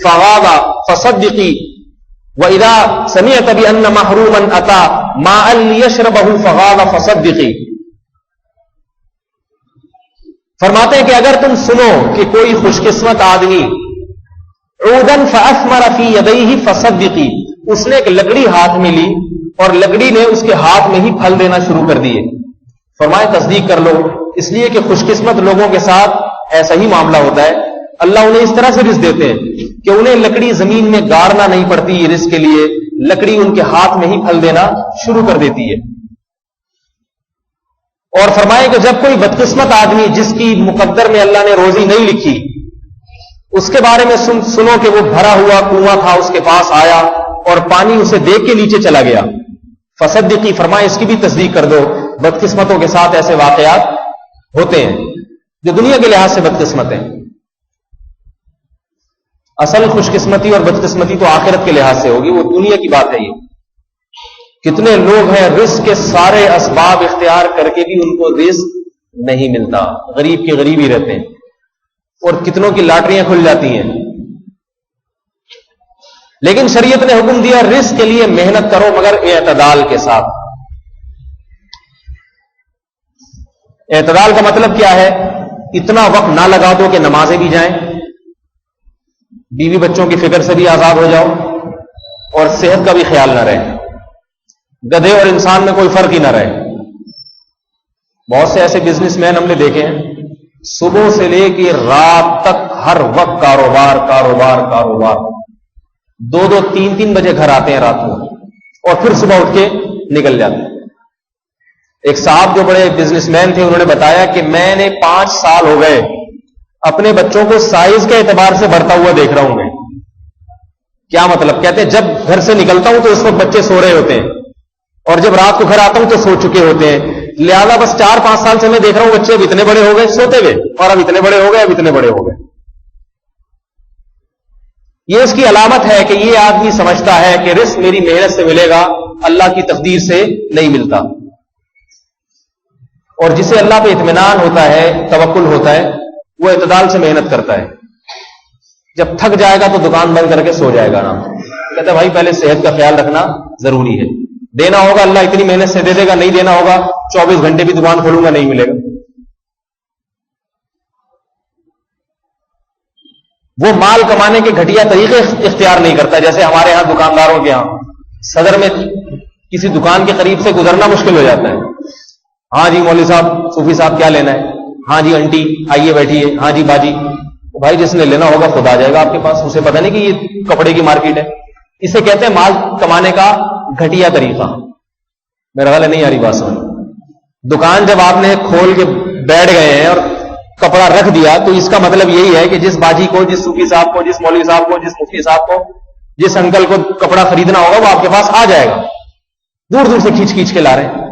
S1: فَغَاضَ فَصَدِّقِي وَإِذَا سَمِعْتَ بِأَنَّ مَحْرُومًا أَتَى مَاءً لِيَشْرَبَهُ فَغَاضَ فَصَدِّقِي۔ فرماتے ہیں کہ اگر تم سنو کہ کوئی خوش قسمت آدمی عودن فاثمر فی یدیہ فصدقی، اس نے ایک لکڑی ہاتھ میں لی اور لکڑی نے اس کے ہاتھ میں ہی پھل دینا شروع کر دیے، فرمائے تصدیق کر لو، اس لیے کہ خوش قسمت لوگوں کے ساتھ ایسا ہی معاملہ ہوتا ہے، اللہ انہیں اس طرح سے رزق دیتے ہیں کہ انہیں لکڑی زمین میں گاڑنا نہیں پڑتی رزق کے لیے، لکڑی ان کے ہاتھ میں ہی پھل دینا شروع کر دیتی ہے۔ اور فرمائے کہ جب کوئی بدقسمت آدمی جس کی مقدر میں اللہ نے روزی نہیں لکھی اس کے بارے میں سنو کہ وہ بھرا ہوا کنواں تھا، اس کے پاس آیا اور پانی اسے دیکھ کے نیچے چلا گیا، فصدقی، فرمائے اس کی بھی تصدیق کر دو۔ بدقسمتوں کے ساتھ ایسے واقعات ہوتے ہیں جو دنیا کے لحاظ سے بدقسمت ہیں، اصل خوش قسمتی اور بدقسمتی تو آخرت کے لحاظ سے ہوگی، وہ دنیا کی بات ہے۔ یہ کتنے لوگ ہیں رزق کے سارے اسباب اختیار کر کے بھی ان کو رزق نہیں ملتا، غریب کے غریب ہی رہتے ہیں، اور کتنوں کی لاٹریاں کھل جاتی ہیں۔ لیکن شریعت نے حکم دیا رزق کے لیے محنت کرو مگر اعتدال کے ساتھ۔ اعتدال کا مطلب کیا ہے؟ اتنا وقت نہ لگا دو کہ نمازیں بھی جائیں، بیوی بچوں کی فکر سے بھی آزاد ہو جاؤ، اور صحت کا بھی خیال نہ رہے، گدھے اور انسان میں کوئی فرق ہی نہ رہے۔ بہت سے ایسے بزنس مین ہم نے دیکھے ہیں صبح سے لے کے رات تک ہر وقت کاروبار کاروبار کاروبار، 2-2 3-3 بجے گھر آتے ہیں رات کو اور پھر صبح اٹھ کے نکل جاتے ہیں۔ ایک صاحب جو بڑے بزنس مین تھے انہوں نے بتایا کہ میں نے 5 سال ہو گئے اپنے بچوں کو سائز کے اعتبار سے بڑھتا ہوا دیکھ رہا ہوں میں۔ کیا مطلب؟ کہتے ہیں جب گھر سے نکلتا ہوں تو اس وقت بچے سو رہے ہوتے ہیں، اور جب رات کو گھر آتا ہوں تو سو چکے ہوتے ہیں، لہذا بس 4-5 سال سے میں دیکھ رہا ہوں بچے اب اتنے بڑے ہو گئے سوتے ہوئے، اور اب اتنے بڑے ہو گئے، اب اتنے بڑے ہو گئے۔ یہ اس کی علامت ہے کہ یہ آدمی سمجھتا ہے کہ رزق میری محنت سے ملے گا، اللہ کی تقدیر سے نہیں ملتا۔ اور جسے اللہ پہ اطمینان ہوتا ہے، توکل ہوتا ہے، وہ اعتدال سے محنت کرتا ہے۔ جب تھک جائے گا تو دکان بند کر کے سو جائے گا نا، کہتا ہے بھائی پہلے صحت کا خیال رکھنا ضروری ہے، دینا ہوگا اللہ اتنی محنت سے دے دے گا، نہیں دینا ہوگا 24 گھنٹے بھی دکان کھولوں گا نہیں ملے گا۔ وہ مال کمانے کے گھٹیا طریقے اختیار نہیں کرتا، جیسے ہمارے ہاں دکانداروں کے ہاں صدر میں کسی دکان کے قریب سے گزرنا مشکل ہو جاتا ہے۔ ہاں جی مولوی صاحب، صوفی صاحب کیا لینا ہے؟ ہاں جی انٹی آئیے بیٹھیے، ہاں جی باجی، بھائی جس نے لینا ہوگا خود آ جائے گا آپ کے پاس، اسے پتہ نہیں کہ یہ کپڑے کی مارکیٹ ہے، اسے کہتے ہیں مال کمانے کا گھٹیا طریقہ. میرا خیال ہے نہیں آ رہی بات سمجھ. دکان جب آپ نے کھول کے بیٹھ گئے ہیں اور کپڑا رکھ دیا تو اس کا مطلب یہی ہے کہ جس باجی کو, جس صوفی صاحب کو, جس مولوی صاحب کو, جس مفتی صاحب کو, جس انکل کو کپڑا خریدنا ہوگا وہ آپ کے پاس آ جائے گا. دور دور سے کھینچ کھینچ کے لا رہے ہیں.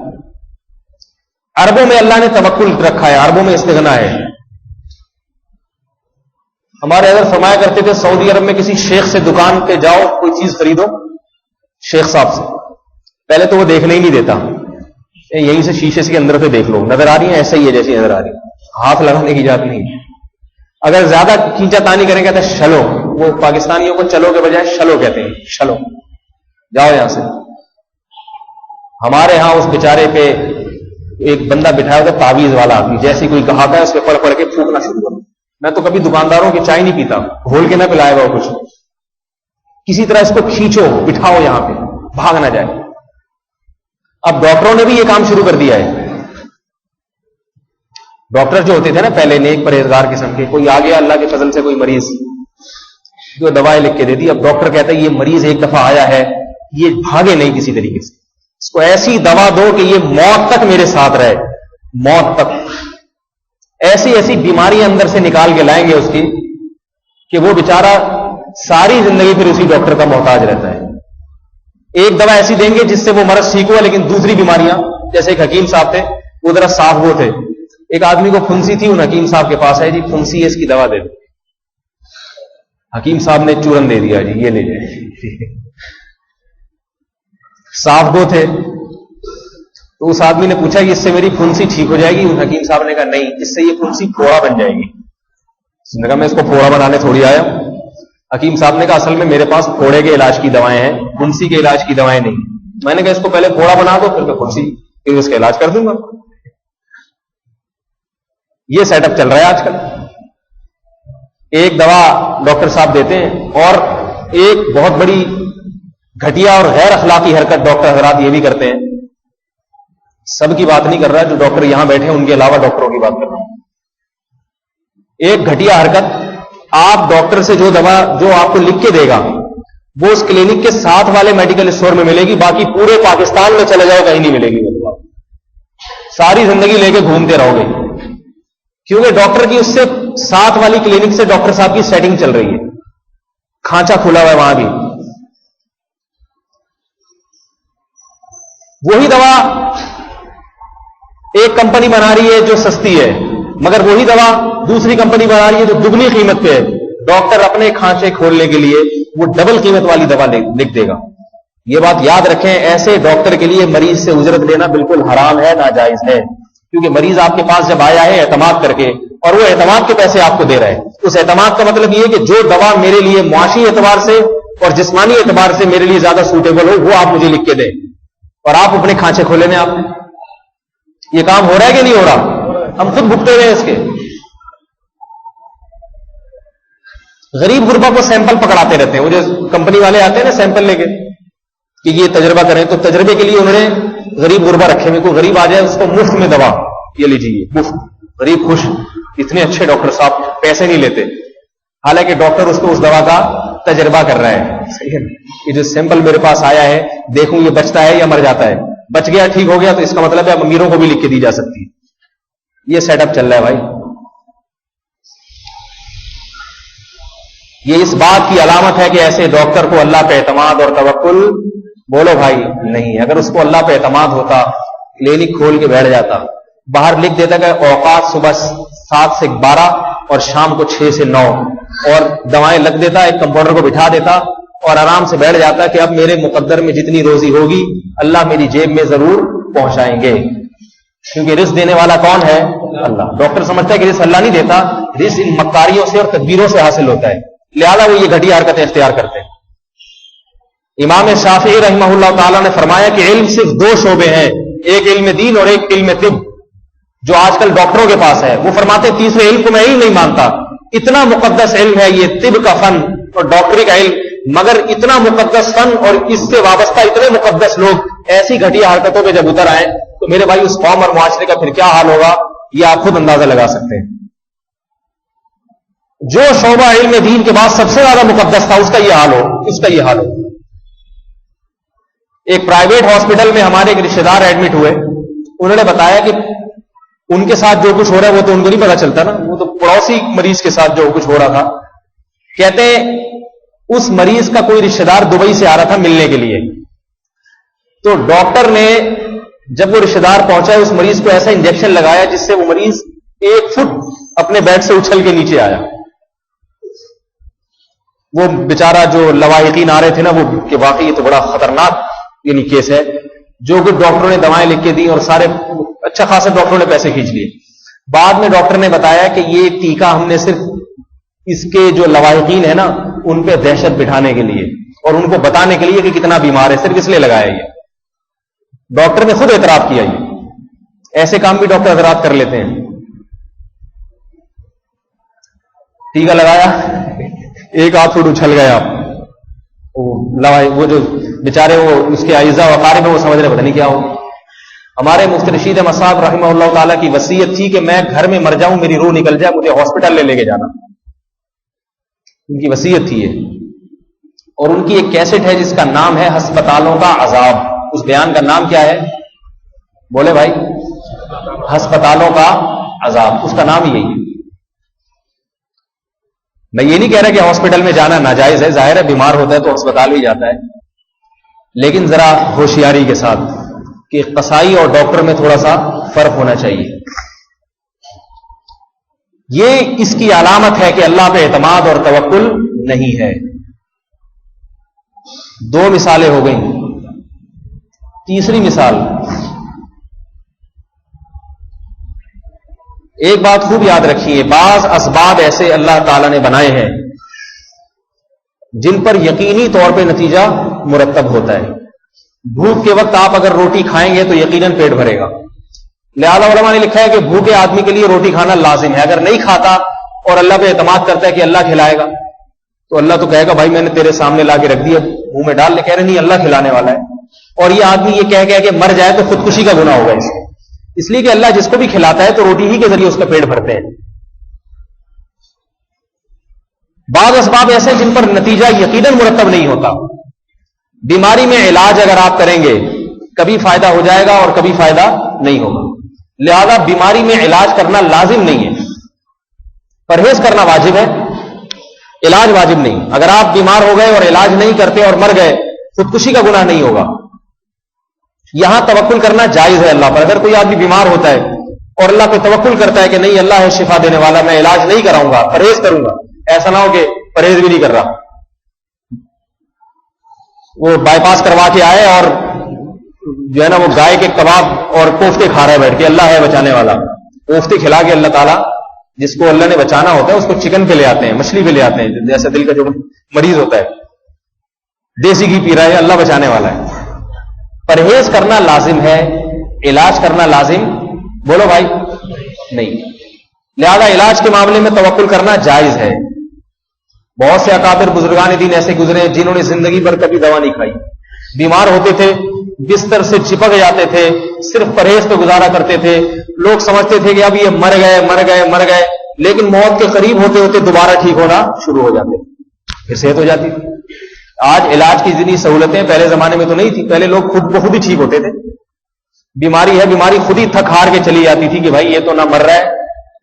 S1: عربوں میں اللہ نے توکل رکھا ہے, عربوں میں استغنا ہے. ہمارے اگر فرمایا کرتے تھے سعودی عرب میں کسی شیخ سے دکان پہ جاؤ کوئی چیز خریدو, شیخ صاحب سے, پہلے تو وہ دیکھنے ہی نہیں دیتا, یہیں سے شیشے کے اندر سے دیکھ لو, نظر آ رہی ہیں ایسا ہی ہے جیسی نظر آ رہی ہے, ہاتھ لگانے کی جات نہیں. اگر زیادہ کھینچا تانی کریں کہتے ہیں شلو, وہ پاکستانیوں کو چلو کے بجائے شلو کہتے ہیں, شلو جاؤ یہاں سے. ہمارے ہاں اس بیچارے پہ ایک بندہ بٹھایا ہوتا تعویذ والا آدمی, جیسے کوئی کہا ہے اس پہ پڑھ پڑھ کے پھونکنا شروع کرو. میں تو کبھی دکانداروں کی چائے نہیں پیتا, گھول کے نہ پلائے گا وہ کچھ. کسی طرح اس کو کھینچو, بٹھاؤ یہاں پہ, بھاگ نہ جائے. اب ڈاکٹروں نے بھی یہ کام شروع کر دیا ہے. ڈاکٹر جو ہوتے تھے نا پہلے نیک پرہیزگار قسم کے, کوئی آ گیا اللہ کے فضل سے کوئی مریض, جو دوائیں لکھ کے دے دی. اب ڈاکٹر کہتا ہے یہ مریض ایک دفعہ آیا ہے, یہ بھاگے نہیں کسی طریقے سے, اس کو ایسی دوا دو کہ یہ موت تک میرے ساتھ رہے, موت تک. ایسی ایسی بیماریاں اندر سے نکال کے لائیں گے اس کی کہ وہ بیچارہ ساری زندگی پھر اسی ڈاکٹر کا محتاج رہتا ہے. ایک دوا ایسی دیں گے جس سے وہ مرض ٹھیک ہوا, لیکن دوسری بیماریاں, جیسے ایک حکیم صاحب تھے, وہ ذرا صاف وہ تھے, ایک آدمی کو پھنسی تھی, ان حکیم صاحب کے پاس ہے, جی پھنسی ہے اس کی دوا دے دو. حکیم صاحب نے چورن دے دیا, جی یہ لے جائے. صاف گو تھے, تو اس آدمی نے پوچھا کہ اس سے میری پھنسی ٹھیک ہو جائے گی؟ ان حکیم صاحب نے کہا نہیں, اس سے یہ پھنسی پھوڑا بن جائے گی. اس نے کہا میں اس کو پھوڑا بنانے تھوڑی آیا. حکیم صاحب نے کہا اصل میں میرے پاس پھوڑے کے علاج کی دوائیں ہیں, پھنسی کے علاج کی دوائیں نہیں. میں نے کہا اس کو پہلے پھوڑا بنا دو, پھر میں پھنسی پھر اس کا علاج کر دوں گا. یہ سیٹ اپ چل رہا ہے آج کل. ایک دوا ڈاکٹر صاحب دیتے ہیں, اور ایک بہت بڑی گھٹیا اور غیر اخلاقی حرکت ڈاکٹر حضرات یہ بھی کرتے ہیں. سب کی بات نہیں کر رہا, جو ڈاکٹر یہاں بیٹھے ہیں ان کے علاوہ ڈاکٹروں کی بات کر رہا ہوں. ایک گھٹیا حرکت, آپ ڈاکٹر سے جو دوا جو آپ کو لکھ کے دے گا وہ اس کلینک کے ساتھ والے میڈیکل اسٹور میں ملے گی, باقی پورے پاکستان میں چلے جاؤ کہیں نہیں ملے گی. وہ دوا ساری زندگی لے کے گھومتے رہو گے, کیونکہ ڈاکٹر کی اس سے ساتھ والی کلینک سے ڈاکٹر صاحب کی سیٹنگ چل رہی ہے, کھانچا کھلا ہوا ہے وہاں بھی. وہی دوا ایک کمپنی بنا رہی ہے جو سستی ہے, مگر وہی دوا دوسری کمپنی بنا رہی ہے جو دگنی قیمت پہ ہے. ڈاکٹر اپنے کھانچے کھولنے کے لیے وہ ڈبل قیمت والی دوا لکھ دے گا. یہ بات یاد رکھیں, ایسے ڈاکٹر کے لیے مریض سے اجرت لینا بالکل حرام ہے, ناجائز ہے. کیونکہ مریض آپ کے پاس جب آیا ہے اعتماد کر کے, اور وہ اعتماد کے پیسے آپ کو دے رہا ہے, اس اعتماد کا مطلب یہ ہے کہ جو دوا میرے لیے معاشی اعتبار سے اور جسمانی اعتبار سے میرے لیے زیادہ سوٹیبل ہو وہ آپ مجھے لکھ کے دیں, اور آپ اپنے کھانچے کھولے ہیں. آپ یہ کام ہو رہا ہے کہ نہیں ہو رہا؟ ہم خود بھگتے ہوئے اس کے. غریب غربا کو سیمپل پکڑاتے رہتے ہیں, وہ جو کمپنی والے آتے ہیں نا سیمپل لے کے کہ یہ تجربہ کریں, تو تجربے کے لیے انہوں نے غریب غربا رکھے ہوئے. کوئی غریب آ جائے اس کو مفت میں دوا یہ لیجیے, مفت. غریب خوش, اتنے اچھے ڈاکٹر صاحب پیسے نہیں لیتے, حالانکہ ڈاکٹر اس کو اس دوا کا تجربہ کر رہا ہے. صحیح ہے, یہ جو سیمپل میرے پاس آیا ہے دیکھوں یہ بچتا ہے یا مر جاتا ہے. بچ گیا ٹھیک ہو گیا تو اس کا مطلب ہے اب امیروں کو بھی لکھ کے دی جا سکتی ہے. یہ سیٹ اپ چل رہا ہے بھائی. یہ اس بات کی علامت ہے کہ ایسے ڈاکٹر کو اللہ پہ اعتماد اور توکل بولو بھائی نہیں. اگر اس کو اللہ پہ اعتماد ہوتا, کلینک کھول کے بیٹھ جاتا, باہر لکھ دیتا کہ اوقات صبح 7 سے 12 اور شام کو 6 سے 9, اور دوائیں لگ دیتا, ایک کمپاؤنڈر کو بٹھا دیتا اور آرام سے بیٹھ جاتا کہ اب میرے مقدر میں جتنی روزی ہوگی اللہ میری جیب میں ضرور پہنچائیں گے, کیونکہ رزق دینے والا کون ہے؟ اللہ. ڈاکٹر سمجھتا ہے کہ رزق اللہ نہیں دیتا, رزق ان مکاریوں سے اور تدبیروں سے حاصل ہوتا ہے, لہذا وہ یہ گھٹیا حرکتیں اختیار کرتے ہیں. امام شافعی رحمہ اللہ تعالی نے فرمایا کہ علم صرف 2 شعبے ہیں, ایک علم دین اور ایک علم طب, جو آج کل ڈاکٹروں کے پاس ہے. وہ فرماتے ہیں تیسرے علم کو میں ہی نہیں مانتا, اتنا مقدس علم ہے یہ طب کا فن اور ڈاکٹری کا علم, مگر اتنا مقدس فن اور اس سے وابستہ اتنے مقدس لوگ ایسی گھٹیا حرکتوں پہ جب اتر آئے تو میرے بھائی اس قوم اور معاشرے کا پھر کیا حال ہوگا یہ آپ خود اندازہ لگا سکتے ہیں. جو شعبہ علم دین کے بعد سب سے زیادہ مقدس تھا اس کا یہ حال ہو. ایک پرائیویٹ ہاسپٹل میں ہمارے ایک رشتے دار ایڈمٹ ہوئے. انہوں نے بتایا کہ ان کے ساتھ جو کچھ ہو رہا ہے وہ تو ان کو نہیں پتا چلتا نا, وہ تو پڑوسی مریض کے ساتھ جو کچھ ہو رہا تھا. کہتے ہیں اس مریض کا کوئی رشتے دار دبئی سے آ رہا تھا ملنے کے لیے, تو ڈاکٹر نے جب وہ رشتے دار پہنچا اس مریض کو ایسا انجیکشن لگایا جس سے وہ مریض 1 فٹ اپنے بیڈ سے اچھل کے نیچے آیا. وہ بیچارہ جو لواحقین آ رہے تھے نا وہ کہ واقعی یہ تو بڑا خطرناک یعنی کیس ہے. جو کچھ ڈاکٹروں نے دوائیں لکھ کے دی اور سارے اچھا خاصا ڈاکٹروں نے پیسے کھینچ لیے. بعد میں ڈاکٹر نے بتایا کہ یہ ٹیکہ ہم نے صرف اس کے جو لواحقین ہیں نا ان پہ دہشت بٹھانے کے لیے اور ان کو بتانے کے لیے کہ کتنا بیمار ہے, صرف اس لیے لگایا. یہ ڈاکٹر نے خود اعتراف کیا. یہ ایسے کام بھی ڈاکٹر حضرات کر لیتے ہیں. ٹیکہ لگایا, 1 آدھ فٹ اچھل گیا, وہ جو بیچارے وہ اس کے اعزاء وقارب میں وہ سمجھ رہے پتہ نہیں کیا ہو. ہمارے مفتی رشید احمد صاحب رحمہ اللہ تعالیٰ کی وصیت تھی کہ میں گھر میں مر جاؤں میری روح نکل جائے مجھے ہاسپٹل لے کے جانا. ان کی وصیت تھی یہ. اور ان کی ایک کیسٹ ہے جس کا نام ہے ہسپتالوں کا عذاب. اس بیان کا نام کیا ہے بولے بھائی؟ ہسپتالوں کا عذاب, اس کا نام ہی یہی ہے. میں یہ نہیں کہہ رہا کہ ہاسپٹل میں جانا ناجائز ہے, ظاہر ہے بیمار ہوتا ہے تو ہسپتال بھی جاتا ہے, لیکن ذرا ہوشیاری کے ساتھ کہ قصائی اور ڈاکٹر میں تھوڑا سا فرق ہونا چاہیے. یہ اس کی علامت ہے کہ اللہ پہ اعتماد اور توکل نہیں ہے. 2 مثالیں ہو گئیں. تیسری مثال, ایک بات خوب یاد رکھیے, بعض اسباب ایسے اللہ تعالی نے بنائے ہیں جن پر یقینی طور پہ نتیجہ مرتب ہوتا ہے. بھوک کے وقت آپ اگر روٹی کھائیں گے تو یقیناً پیٹ بھرے گا. لہذا علماء نے لکھا ہے کہ بھوکے آدمی کے لیے روٹی کھانا لازم ہے. اگر نہیں کھاتا اور اللہ پہ اعتماد کرتا ہے کہ اللہ کھلائے گا تو اللہ تو کہے گا بھائی میں نے تیرے سامنے لا کے رکھ دیا, منہ میں ڈال لے. کہہ رہے نہیں اللہ کھلانے والا ہے. اور یہ آدمی یہ کہہ کہ مر جائے تو خودکشی کا گناہ ہوگا اس لیے کہ اللہ جس کو بھی کھلاتا ہے تو روٹی ہی کے ذریعے اس کا پیٹ بھرتے ہیں. بعض اسباب ایسے جن پر نتیجہ یقیناً مرتب نہیں ہوتا. بیماری میں علاج اگر آپ کریں گے کبھی فائدہ ہو جائے گا اور کبھی فائدہ نہیں ہوگا. لہذا بیماری میں علاج کرنا لازم نہیں ہے, پرہیز کرنا واجب ہے, علاج واجب نہیں. اگر آپ بیمار ہو گئے اور علاج نہیں کرتے اور مر گئے خودکشی کا گناہ نہیں ہوگا. یہاں توکل کرنا جائز ہے اللہ پر. اگر کوئی آدمی بیمار ہوتا ہے اور اللہ پہ توکل کرتا ہے کہ نہیں اللہ ہے شفا دینے والا, میں علاج نہیں کراؤں گا, پرہیز کروں گا. ایسا نہ ہو کہ پرہیز بھی نہیں کر رہا, وہ بائی پاس کروا کے آئے اور جو ہے نا وہ گائے کے کباب اور کوفتے کھا رہا ہے بیٹھ کے. اللہ ہے بچانے والا, کوفتے کھلا کے اللہ تعالیٰ جس کو اللہ نے بچانا ہوتا ہے اس کو چکن پہ لے آتے ہیں, مچھلی پہ لے آتے ہیں. جیسے دل کا جو مریض ہوتا ہے دیسی گھی پی رہا ہے, اللہ بچانے والا ہے. پرہیز کرنا لازم ہے, علاج کرنا لازم بولو بھائی نہیں. لہذا علاج کے معاملے میں توکل کرنا جائز ہے. بہت سے اکابر بزرگان دین ایسے گزرے ہیں جنہوں نے زندگی بھر کبھی دوا نہیں کھائی, بیمار ہوتے تھے بستر سے چپک جاتے تھے, صرف پرہیز پہ گزارا کرتے تھے. لوگ سمجھتے تھے کہ اب یہ مر گئے, لیکن موت کے قریب ہوتے ہوتے دوبارہ ٹھیک ہونا شروع ہو جاتے, پھر صحت ہو جاتی تھی. آج علاج کی جتنی سہولتیں پہلے زمانے میں تو نہیں تھی. پہلے لوگ خود بخود ہی ٹھیک ہوتے تھے. بیماری ہے, بیماری خود ہی تھک ہار کے چلی جاتی تھی کہ بھائی یہ تو نہ مر رہا ہے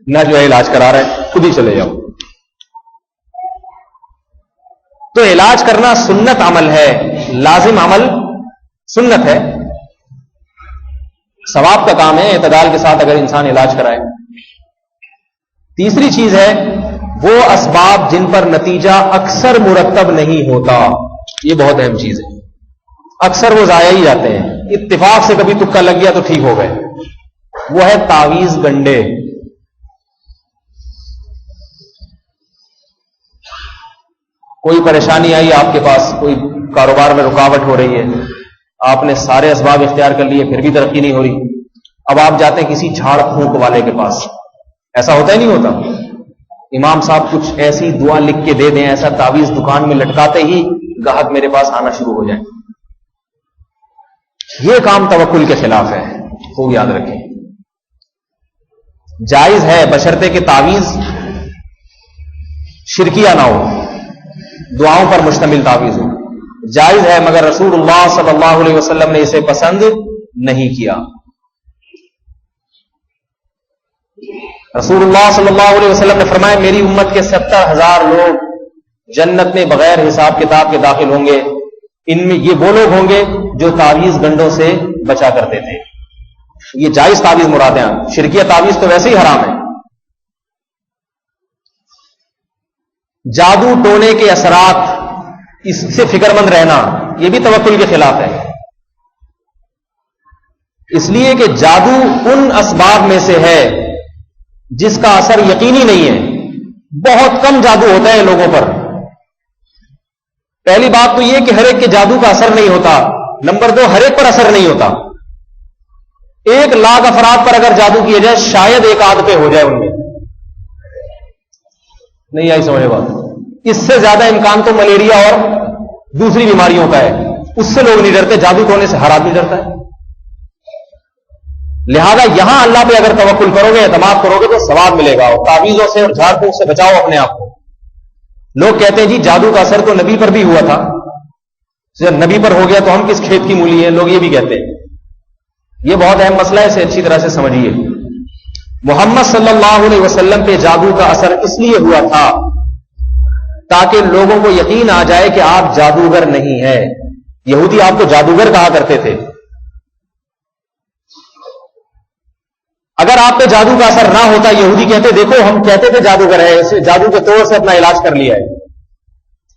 S1: نہ جو ہے علاج کرا رہا ہے, خود ہی چلے جاؤ. تو علاج کرنا سنت عمل ہے, لازم عمل سنت ہے, ثواب کا کام ہے اعتدال کے ساتھ اگر انسان علاج کرائے. تیسری چیز ہے وہ اسباب جن پر نتیجہ اکثر مرتب نہیں ہوتا. یہ بہت اہم چیز ہے. اکثر وہ ضائع ہی جاتے ہیں, اتفاق سے کبھی تکا لگ گیا تو ٹھیک ہو گئے. وہ ہے تعویذ گنڈے. کوئی پریشانی آئی آپ کے پاس, کوئی کاروبار میں رکاوٹ ہو رہی ہے, آپ نے سارے اسباب اختیار کر لیے پھر بھی ترقی نہیں ہو رہی. اب آپ جاتے ہیں کسی جھاڑ پھونک والے کے پاس. ایسا ہوتا ہی نہیں ہوتا. امام صاحب کچھ ایسی دعا لکھ کے دے دیں, ایسا تعویذ دکان میں لٹکاتے ہی گاہک میرے پاس آنا شروع ہو جائے. یہ کام توکل کے خلاف ہے, خوب یاد رکھیں. جائز ہے بشرطے کہ تعویذ شرکیہ نہ ہو, دعاؤں پر مشتمل تعویذ ہو. جائز ہے، مگر رسول اللہ صلی اللہ علیہ وسلم نے اسے پسند نہیں کیا. رسول اللہ صلی اللہ علیہ وسلم نے فرمایا میری امت کے 70,000 لوگ جنت میں بغیر حساب کتاب کے داخل ہوں گے. ان میں یہ وہ لوگ ہوں گے جو تعویذ گنڈوں سے بچا کرتے تھے. یہ جائز تعویذ مراد ہیں، شرکیہ تعویذ تو ویسے ہی حرام ہے. جادو ٹونے کے اثرات، اس سے فکر مند رہنا، یہ بھی توکل کے خلاف ہے. اس لیے کہ جادو ان اسباب میں سے ہے جس کا اثر یقینی نہیں ہے. بہت کم جادو ہوتا ہے لوگوں پر. پہلی بات تو یہ کہ ہر ایک کے جادو کا اثر نہیں ہوتا. نمبر 2، ہر ایک پر اثر نہیں ہوتا. 1,00,000 افراد پر اگر جادو کیا جائے شاید ایک آدھ پہ ہو جائے. ان میں نہیں آئی سمجھ بات. اس سے زیادہ امکان تو ملیریا اور دوسری بیماریوں کا ہے. اس سے لوگ نہیں ڈرتے، جادو ٹونے سے ہر آدمی ڈرتا ہے. لہذا یہاں اللہ پہ اگر توکل کرو گے، اعتماد کرو گے تو ثواب ملے گا. اور تعویذوں سے اور جھاڑ پھونک سے بچاؤ اپنے آپ کو. لوگ کہتے ہیں جی جادو کا اثر تو نبی پر بھی ہوا تھا، جب نبی پر ہو گیا تو ہم کس کھیت کی مولی ہیں. لوگ یہ بھی کہتے ہیں. یہ بہت اہم مسئلہ ہے، اسے اچھی طرح سے سمجھیے. محمد صلی اللہ علیہ وسلم پہ جادو کا اثر اس لیے ہوا تھا تاکہ لوگوں کو یقین آ جائے کہ آپ جادوگر نہیں ہیں. یہودی آپ کو جادوگر کہا کرتے تھے. اگر آپ پہ جادو کا اثر نہ ہوتا، یہودی کہتے دیکھو ہم کہتے تھے جادوگر ہے، اسے جادو کے طور سے اپنا علاج کر لیا ہے.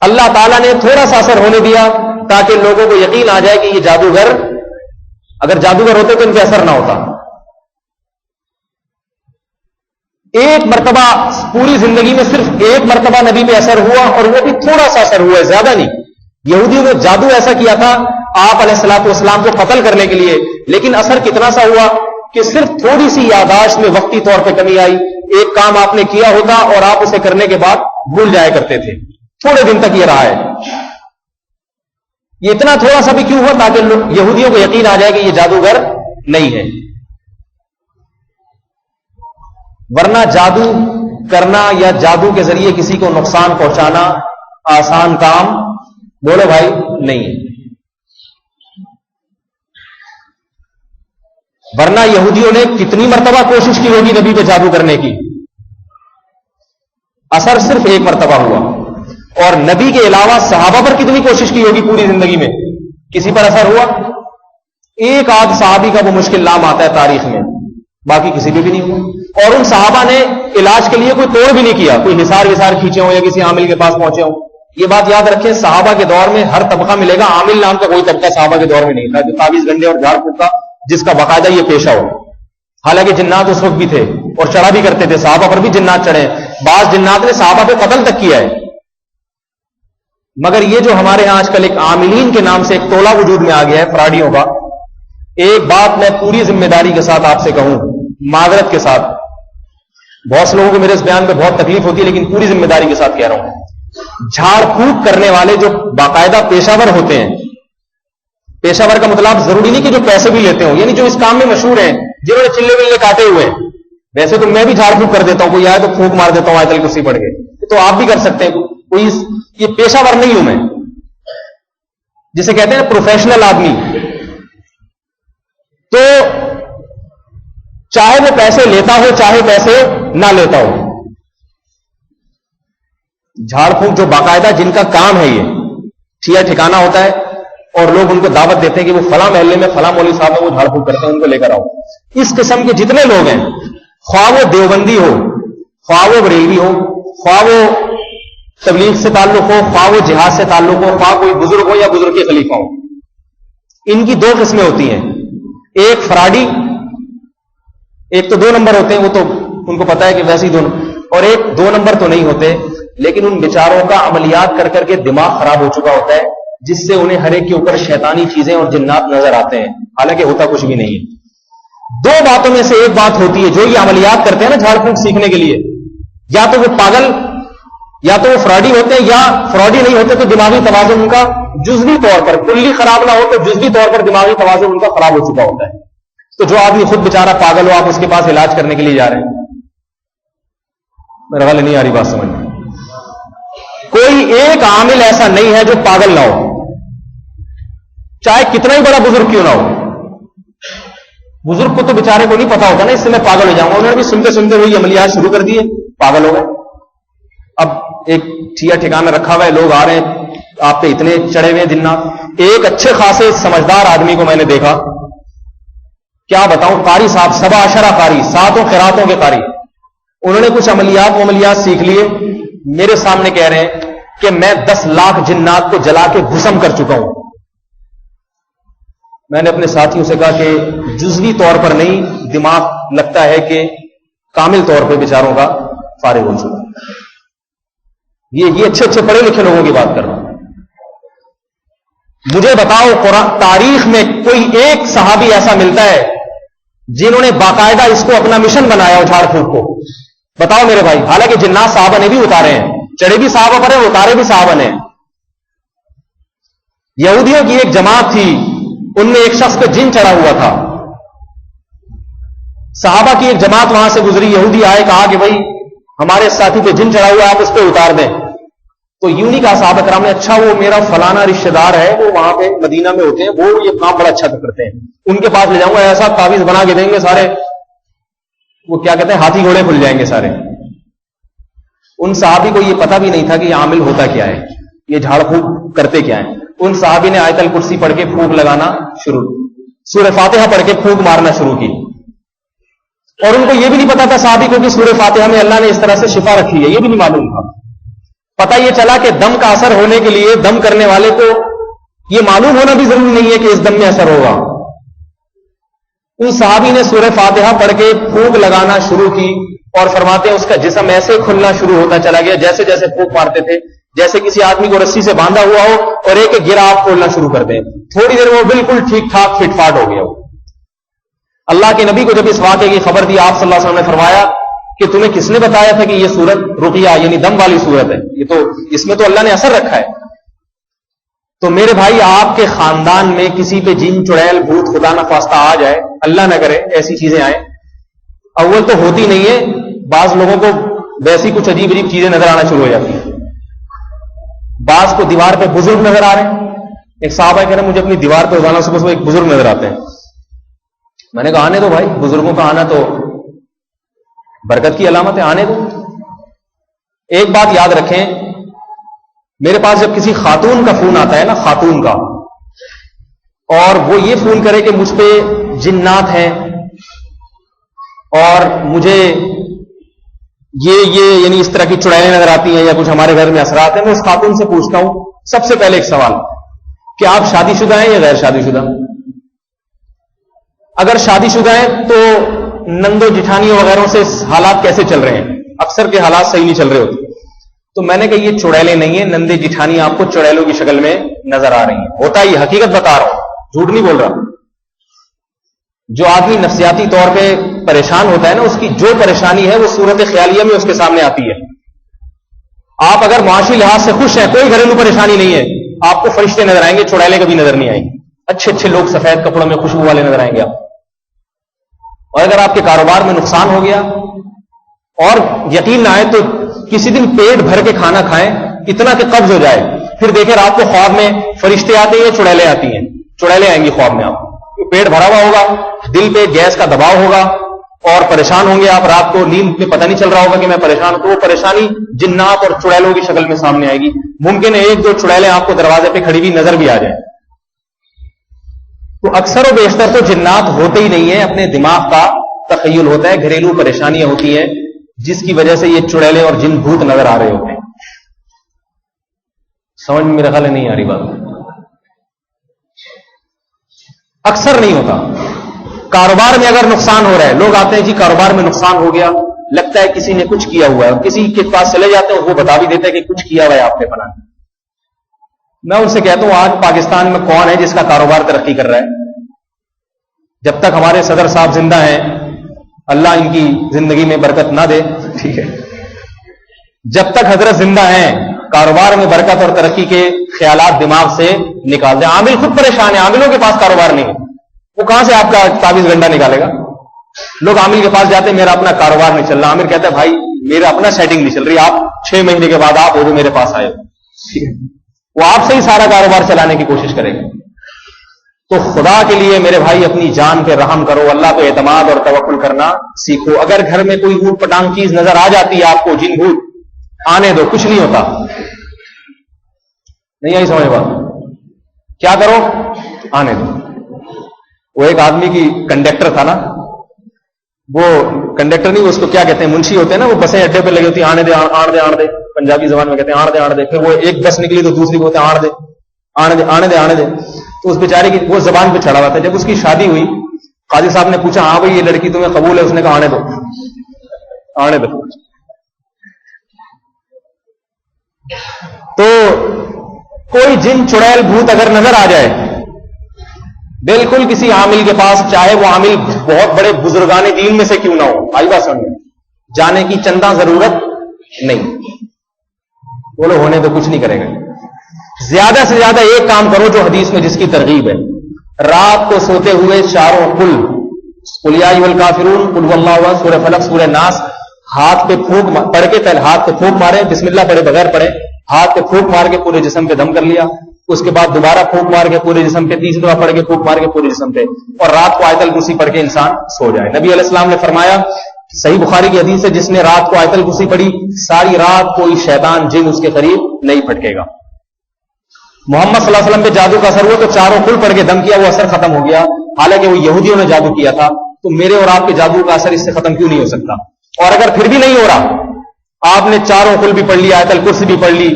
S1: اللہ تعالیٰ نے تھوڑا سا اثر ہونے دیا تاکہ لوگوں کو یقین آ جائے کہ یہ جادوگر، اگر جادوگر ہوتے تو ان پہ اثر نہ ہوتا. ایک مرتبہ پوری زندگی میں صرف ایک مرتبہ نبی پہ اثر ہوا، اور وہ بھی تھوڑا سا اثر ہوا ہے، زیادہ نہیں. یہودیوں نے جادو ایسا کیا تھا آپ علیہ الصلوۃ والسلام کو قتل کرنے کے لیے، لیکن اثر کتنا سا ہوا کہ صرف تھوڑی سی یاداشت میں وقتی طور پہ کمی آئی. ایک کام آپ نے کیا ہوتا اور آپ اسے کرنے کے بعد بھول جایا کرتے تھے. تھوڑے دن تک یہ رہا ہے. یہ اتنا تھوڑا سا بھی کیوں ہوا؟ تاکہ یہودیوں کو یقین آ جائے کہ یہ جادوگر نہیں ہے. ورنہ جادو کرنا یا جادو کے ذریعے کسی کو نقصان پہنچانا آسان کام بولو بھائی نہیں ہے. ورنہ یہودیوں نے کتنی مرتبہ کوشش کی ہوگی نبی پہ جادو کرنے کی، اثر صرف ایک مرتبہ ہوا. اور نبی کے علاوہ صحابہ پر کتنی کوشش کی ہوگی پوری زندگی میں، کسی پر اثر ہوا؟ ایک آدھ صحابی کا وہ مشکل نام آتا ہے تاریخ میں، باقی کسی پہ بھی نہیں ہوا. اور ان صحابہ نے علاج کے لیے کوئی توڑ بھی نہیں کیا، کوئی حصار وسار کھینچے ہوں یا کسی عامل کے پاس پہنچے ہوں. یہ بات یاد رکھیں، صحابہ کے دور میں ہر طبقہ ملے گا، عامل نام کا کوئی طبقہ صحابہ کے دور میں نہیں تھا جو تعویذ گنڈے اور جھاڑ پھونک کا جس کا باقاعدہ یہ پیشہ ہو. حالانکہ جنات اس وقت بھی تھے اور چڑھا بھی کرتے تھے، صحابہ پر بھی جنات چڑھے. بعض جنات نے صحابہ پہ قتل تک کیا ہے. مگر یہ جو ہمارے ہاں آج کل ایک عاملین کے نام سے ایک ٹولہ وجود میں آ گیا ہے فراڈیوں کا، ایک بات میں پوری ذمہ داری کے ساتھ آپ سے کہوں، معذرت کے ساتھ، بہت سے لوگوں کو میرے اس بیان پہ بہت تکلیف ہوتی ہے لیکن پوری ذمہ داری کے ساتھ کہہ رہا ہوں. جھاڑ پھونک کرنے والے جو باقاعدہ پیشہ ور ہوتے ہیں، پیشہ ور کا مطلب ضروری نہیں کہ جو پیسے بھی لیتے ہوں، یعنی جو اس کام میں مشہور ہیں، جنہوں نے چلے ولے کاٹے ہوئے ہیں. ویسے تو میں بھی جھاڑ پھونک کر دیتا ہوں، کوئی آئے تو پھونک مار دیتا ہوں آیت الکرسی پڑھ کے، تو آپ بھی کر سکتے ہیں. کوئی یہ پیشہ ور نہیں ہوں میں، جسے کہتے ہیں پروفیشنل آدمی. تو چاہے وہ پیسے لیتا ہو چاہے پیسے نہ لیتا ہو، جھاڑ پھونک جو باقاعدہ جن کا کام ہے، یہ ٹھیا ٹھکانا ہوتا ہے اور لوگ ان کو دعوت دیتے ہیں کہ وہ فلاں محلے میں فلاں مولوی صاحب وہ جھاڑ پھونک کرتے ہیں، ان کو لے کر آؤ. اس قسم کے جتنے لوگ ہیں، خواہ وہ دیوبندی ہو، خواہ وہ بریلوی ہو، خواہ وہ تبلیغ سے تعلق ہو، خواہ وہ جہاد سے تعلق ہو، خواہ کوئی بزرگ ہو یا بزرگ کے خلیفہ ہو، ان کی دو قسمیں ہوتی ہیں. ایک فراڈی، ایک تو 2 نمبر ہوتے ہیں، وہ تو ان کو پتا ہے کہ ویسے ہی دونوں، اور ایک 2 نمبر تو نہیں ہوتے لیکن ان بیچاروں کا عملیات کر کر کے دماغ خراب ہو چکا ہوتا ہے، جس سے انہیں ہر ایک کے اوپر شیطانی چیزیں اور جنات نظر آتے ہیں، حالانکہ ہوتا کچھ بھی نہیں ہے. 2 باتوں میں سے ایک بات ہوتی ہے، جو یہ عملیات کرتے ہیں نا جھاڑ پھونک سیکھنے کے لیے، یا تو وہ پاگل یا تو وہ فراڈی ہوتے ہیں، یا فراڈی نہیں ہوتے تو دماغی توازن ان کا جزوی طور پر، کلی خراب نہ ہو تو جزوی طور پر دماغی توازن ان کا خراب ہو چکا ہوتا ہے. تو جو آدمی خود بیچارہ پاگل ہو، آپ اس کے پاس علاج کرنے کے لیے جا رہے ہیں، میرے والے نہیں آ رہی بات سمجھ میں. کوئی ایک عامل ایسا نہیں ہے جو پاگل نہ ہو. چاہے کتنا ہی بڑا بزرگ کیوں نہ ہو. بزرگ کو تو بیچارے کو نہیں پتا ہوتا نا اس سے میں پاگل ہو جاؤں گا. انہوں نے بھی سنتے سنتے وہی عملیات شروع کر دیے, پاگل ہو گئے. اب ایک ٹھیا ٹھکانا رکھا ہوا ہے, لوگ آ رہے ہیں آپ پہ اتنے چڑھے ہوئے جنات. ایک اچھے خاصے سمجھدار آدمی کو میں نے دیکھا, کیا بتاؤں, قاری صاحب, 17 قاری, 7 قراتوں کے قاری. انہوں نے کچھ عملیات سیکھ لیے, میرے سامنے کہہ رہے ہیں کہ میں 10 لاکھ جنات کو جلا کے بھسم کر چکا ہوں. میں نے اپنے ساتھیوں سے کہا کہ جزوی طور پر نہیں, دماغ لگتا ہے کہ کامل طور پہ بیچاروں کا فارغ ہو چکا. یہ اچھے پڑھے لکھے لوگوں کی بات کر رہا ہوں. مجھے بتاؤ قرآن تاریخ میں کوئی ایک صحابی ایسا ملتا ہے جنہوں نے باقاعدہ اس کو اپنا مشن بنایا اجھاڑ پھونک کو؟ بتاؤ میرے بھائی. حالانکہ جنات صحابہ نے بھی اتارے ہیں, چڑھے بھی صحابہ پر ہیں, اتارے بھی صحابہ نے. یہودیوں کی ایک جماعت تھی, ان میں ایک شخص پہ جن چڑھا ہوا تھا. صحابہ کی ایک جماعت وہاں سے گزری, یہودی آئے, کہا کہ بھائی ہمارے ساتھی پہ جن چڑھا ہوا, آپ اس پہ اتار دیں. تو یوں نہیں کہا صحابہ کرام نے, اچھا وہ میرا فلانا رشتہ دار ہے, وہ وہاں پہ مدینہ میں ہوتے ہیں, وہ یہ کام بڑا اچھا کرتے ہیں, ان کے پاس لے جاؤں گا, ایسا تعویذ بنا کے دیں گے سارے, وہ کیا کہتے ہیں, ہاتھی گھوڑے کھل جائیں گے سارے. ان صحابی کو یہ پتا بھی نہیں تھا کہ یہ عامل ہوتا کیا ہے, یہ جھاڑ پھونک کرتے کیا ہیں. ان صحابی نے آیت الکرسی پڑھ کے پھونک لگانا شروع, سورہ فاتحہ پڑھ کے پھونک مارنا شروع کی. اور ان کو یہ بھی نہیں پتا تھا صحابی کو کہ سورہ فاتحہ میں اللہ نے اس طرح سے شفا رکھی ہے, یہ بھی نہیں معلوم تھا. پتا یہ چلا کہ دم کا اثر ہونے کے لیے دم کرنے والے کو یہ معلوم ہونا بھی ضروری نہیں ہے کہ اس دم میں اثر ہوگا. ان صحابی نے سورہ فاتحہ پڑھ کے پھونک لگانا شروع کی, اور فرماتے ہیں اس کا جسم ایسے کھلنا شروع ہوتا چلا گیا جیسے جیسے پھونک مارتے تھے, جیسے کسی آدمی کو رسی سے باندھا ہوا ہو اور ایک گرا آپ کھولنا شروع کر دیں. تھوڑی دیر میں وہ بالکل ٹھیک ٹھاک فٹ فاٹ ہو گیا. اللہ کے نبی کو جب اس واقعے کی خبر دی, آپ صلی اللہ علیہ وسلم نے فرمایا کہ تمہیں کس نے بتایا تھا کہ یہ صورت رقیہ یعنی دم والی صورت ہے, یہ تو اس میں تو اللہ نے اثر رکھا ہے. تو میرے بھائی, آپ کے خاندان میں کسی پہ جن چڑیل بھوت خدا نہ خواستہ آ جائے, اللہ نہ کرے ایسی چیزیں آئیں, اول تو ہوتی نہیں ہے, بعض لوگوں کو ویسی کچھ عجیب عجیب چیزیں نظر آنا شروع ہو جاتی ہیں. بعض کو دیوار پہ بزرگ نظر آ رہے ہیں. ایک صاحب ہے کہہ رہے مجھے اپنی دیوار پہ روزانہ صبح ایک بزرگ نظر آتے ہیں. میں نے کہا آنے دو بھائی, بزرگوں کا آنا تو برکت کی علامت ہے, آنے دو. ایک بات یاد رکھیں, میرے پاس جب کسی خاتون کا فون آتا ہے نا, خاتون کا, اور وہ یہ فون کرے کہ مجھ پہ جنات ہیں اور مجھے یہ یعنی اس طرح کی چڑیلیں نظر آتی ہیں یا کچھ ہمارے گھر میں اثرات ہیں, میں اس خاتون سے پوچھتا ہوں سب سے پہلے ایک سوال, کہ آپ شادی شدہ ہیں یا غیر شادی شدہ؟ اگر شادی شدہ ہیں تو نندو جٹھانیوں وغیرہ سے حالات کیسے چل رہے ہیں؟ اکثر کے حالات صحیح نہیں چل رہے ہوتے. تو میں نے کہا یہ چڑیلیں نہیں ہیں, نندے جٹھانی آپ کو چڑیلوں کی شکل میں نظر آ رہی ہیں. ہوتا ہی, حقیقت بتا رہا ہوں, جھوٹ نہیں بول رہا. جو آدمی نفسیاتی طور پہ پریشان ہوتا ہے نا, اس کی جو پریشانی ہے وہ صورت خیالیہ میں اس کے سامنے آتی ہے. آپ اگر معاشی لحاظ سے خوش ہیں, کوئی گھریلو پریشانی نہیں ہے, آپ کو فرشتے نظر آئیں گے, چڑیلیں کبھی نظر نہیں آئیں گے. اچھے اچھے لوگ سفید کپڑوں میں خوشبو والے نظر آئیں گے آپ. اور اگر آپ کے کاروبار میں نقصان ہو گیا, اور یقین نہ آئے تو کسی دن پیٹ بھر کے کھانا کھائیں, اتنا کہ قبض ہو جائے, پھر دیکھیں رات کو خواب میں فرشتے آتے ہیں, چڑیلیں آتی ہیں, چڑیلیں آئیں گی خواب میں. آپ پیٹ بھرا ہوا ہوگا, دل پہ گیس کا دباؤ ہوگا, اور پریشان ہوں گے آپ, رات کو نیند میں پتہ نہیں چل رہا ہوگا کہ میں پریشان ہوں, تو وہ پریشانی جنات اور چڑیلوں کی شکل میں سامنے آئے گی. ممکن ہے ایک دو چڑیلیں آپ کو دروازے پہ کھڑی ہوئی نظر بھی آ جائیں. تو اکثر و بیشتر تو جنات ہوتے ہی نہیں ہیں, اپنے دماغ کا تخیل ہوتا ہے, گھریلو پریشانیاں ہوتی ہیں جس کی وجہ سے یہ چڑیلیں اور جن بھوت نظر آ رہے ہوتے ہیں. سمجھ میں میرا خیال ہے نہیں آ رہی بات. اکثر نہیں ہوتا. کاروبار میں اگر نقصان ہو رہا ہے, لوگ آتے ہیں جی کاروبار میں نقصان ہو گیا, لگتا ہے کسی نے کچھ کیا ہوا ہے, کسی کے پاس چلے جاتے ہیں, وہ بتا بھی دیتے ہیں کہ کچھ کیا ہوا ہے آپ نے بنا. میں ان سے کہتا ہوں آج پاکستان میں کون ہے جس کا کاروبار ترقی کر رہا ہے؟ جب تک ہمارے صدر صاحب زندہ ہیں, اللہ ان کی زندگی میں برکت نہ دے, ٹھیک ہے, جب تک حضرت زندہ ہیں کاروبار میں برکت اور ترقی کے خیالات دماغ سے نکال دیں. عامل خود پریشان ہے, عاملوں کے پاس کاروبار نہیں ہے, وہ کہاں سے آپ کا تعویذ گنڈا نکالے گا؟ لوگ عامل کے پاس جاتے ہیں, میرا اپنا کاروبار نہیں چل رہا. عامر کہتا ہے بھائی میرا اپنا سیٹنگ نہیں چل رہی, آپ 6 مہینے کے بعد آپ ہو جو میرے پاس آئے, ٹھیک ہے, وہ آپ سے ہی سارا کاروبار چلانے کی کوشش کرے گا. تو خدا کے لیے میرے بھائی اپنی جان پہ رحم کرو، اللہ پہ اعتماد اور توکل کرنا سیکھو. اگر گھر میں کوئی اوٹ پٹانگ چیز نظر آ جاتی ہے آپ کو، جن بھوت، آنے دو، کچھ نہیں ہوتا. نہیں آئی سمجھ بات؟ کیا کرو؟ آنے دو. وہ ایک آدمی کی کنڈکٹر تھا نا، وہ کنڈکٹر نہیں، اس کو کیا کہتے ہیں، منشی ہوتے ہیں نا، وہ بسیں اڈے پہ لگی ہوتی ہیں، آنے دے آڑ دے آڑ دے، پنجابی زبان میں کہتے ہیں آڑ دے آڑ دے. پھر وہ ایک بس نکلی تو دوسری کو آڑ دے آنے دے آنے دے آنے دے. تو اس بیچارے کی وہ زبان پہ چڑھا ہوا تھا. جب اس کی شادی ہوئی، قاضی صاحب نے پوچھا ہاں بھائی یہ لڑکی تمہیں قبول ہے؟ اس نے کہا آنے دو آنے دو. تو کوئی جن چڑیل بھوت اگر نظر آ جائے بالکل کسی عامل کے پاس، چاہے وہ عامل بہت بڑے بزرگان دین میں سے کیوں نہ ہو، آئی بات سمجھ میں، جانے کی چندہ ضرورت نہیں. بولو ہونے تو کچھ نہیں کرے گا. زیادہ سے زیادہ ایک کام کرو جو حدیث میں جس کی ترغیب ہے، رات کو سوتے ہوئے چاروں قل یا ایھا الکافرون، قل واللہ، سورہ فلق، سورہ ناس، ہاتھ پہ پھونک پڑھ کے، پہلے ہاتھ پہ پھونک مارے، بسم اللہ پڑھے بغیر پڑھے، ہاتھ پہ پھونک مار کے پورے جسم پہ دم کر لیا. اس کے بعد دوبارہ پھونک مار کے پورے جسم پہ، تیسری دفعہ پڑھ کے پھونک مار کے پورے جسم پہ، اور رات کو آیت الکرسی پڑھ کے انسان سو جائے. نبی علیہ السلام نے فرمایا، صحیح بخاری کی حدیث ہے، جس نے رات کو آیت الکرسی پڑھی ساری رات کوئی شیطان جن اس کے قریب نہیں پھٹکے گا. محمد صلی اللہ علیہ وسلم پہ جادو کا اثر ہوا تو چاروں کل پڑھ کے دم کیا، وہ اثر ختم ہو گیا. حالانکہ وہ یہودیوں نے جادو کیا تھا، تو میرے اور آپ کے جادو کا اثر اس سے ختم کیوں نہیں ہو سکتا؟ اور اگر پھر بھی نہیں ہو رہا، آپ نے چاروں کل بھی پڑھ لی، آیت الکرسی بھی پڑھ لی،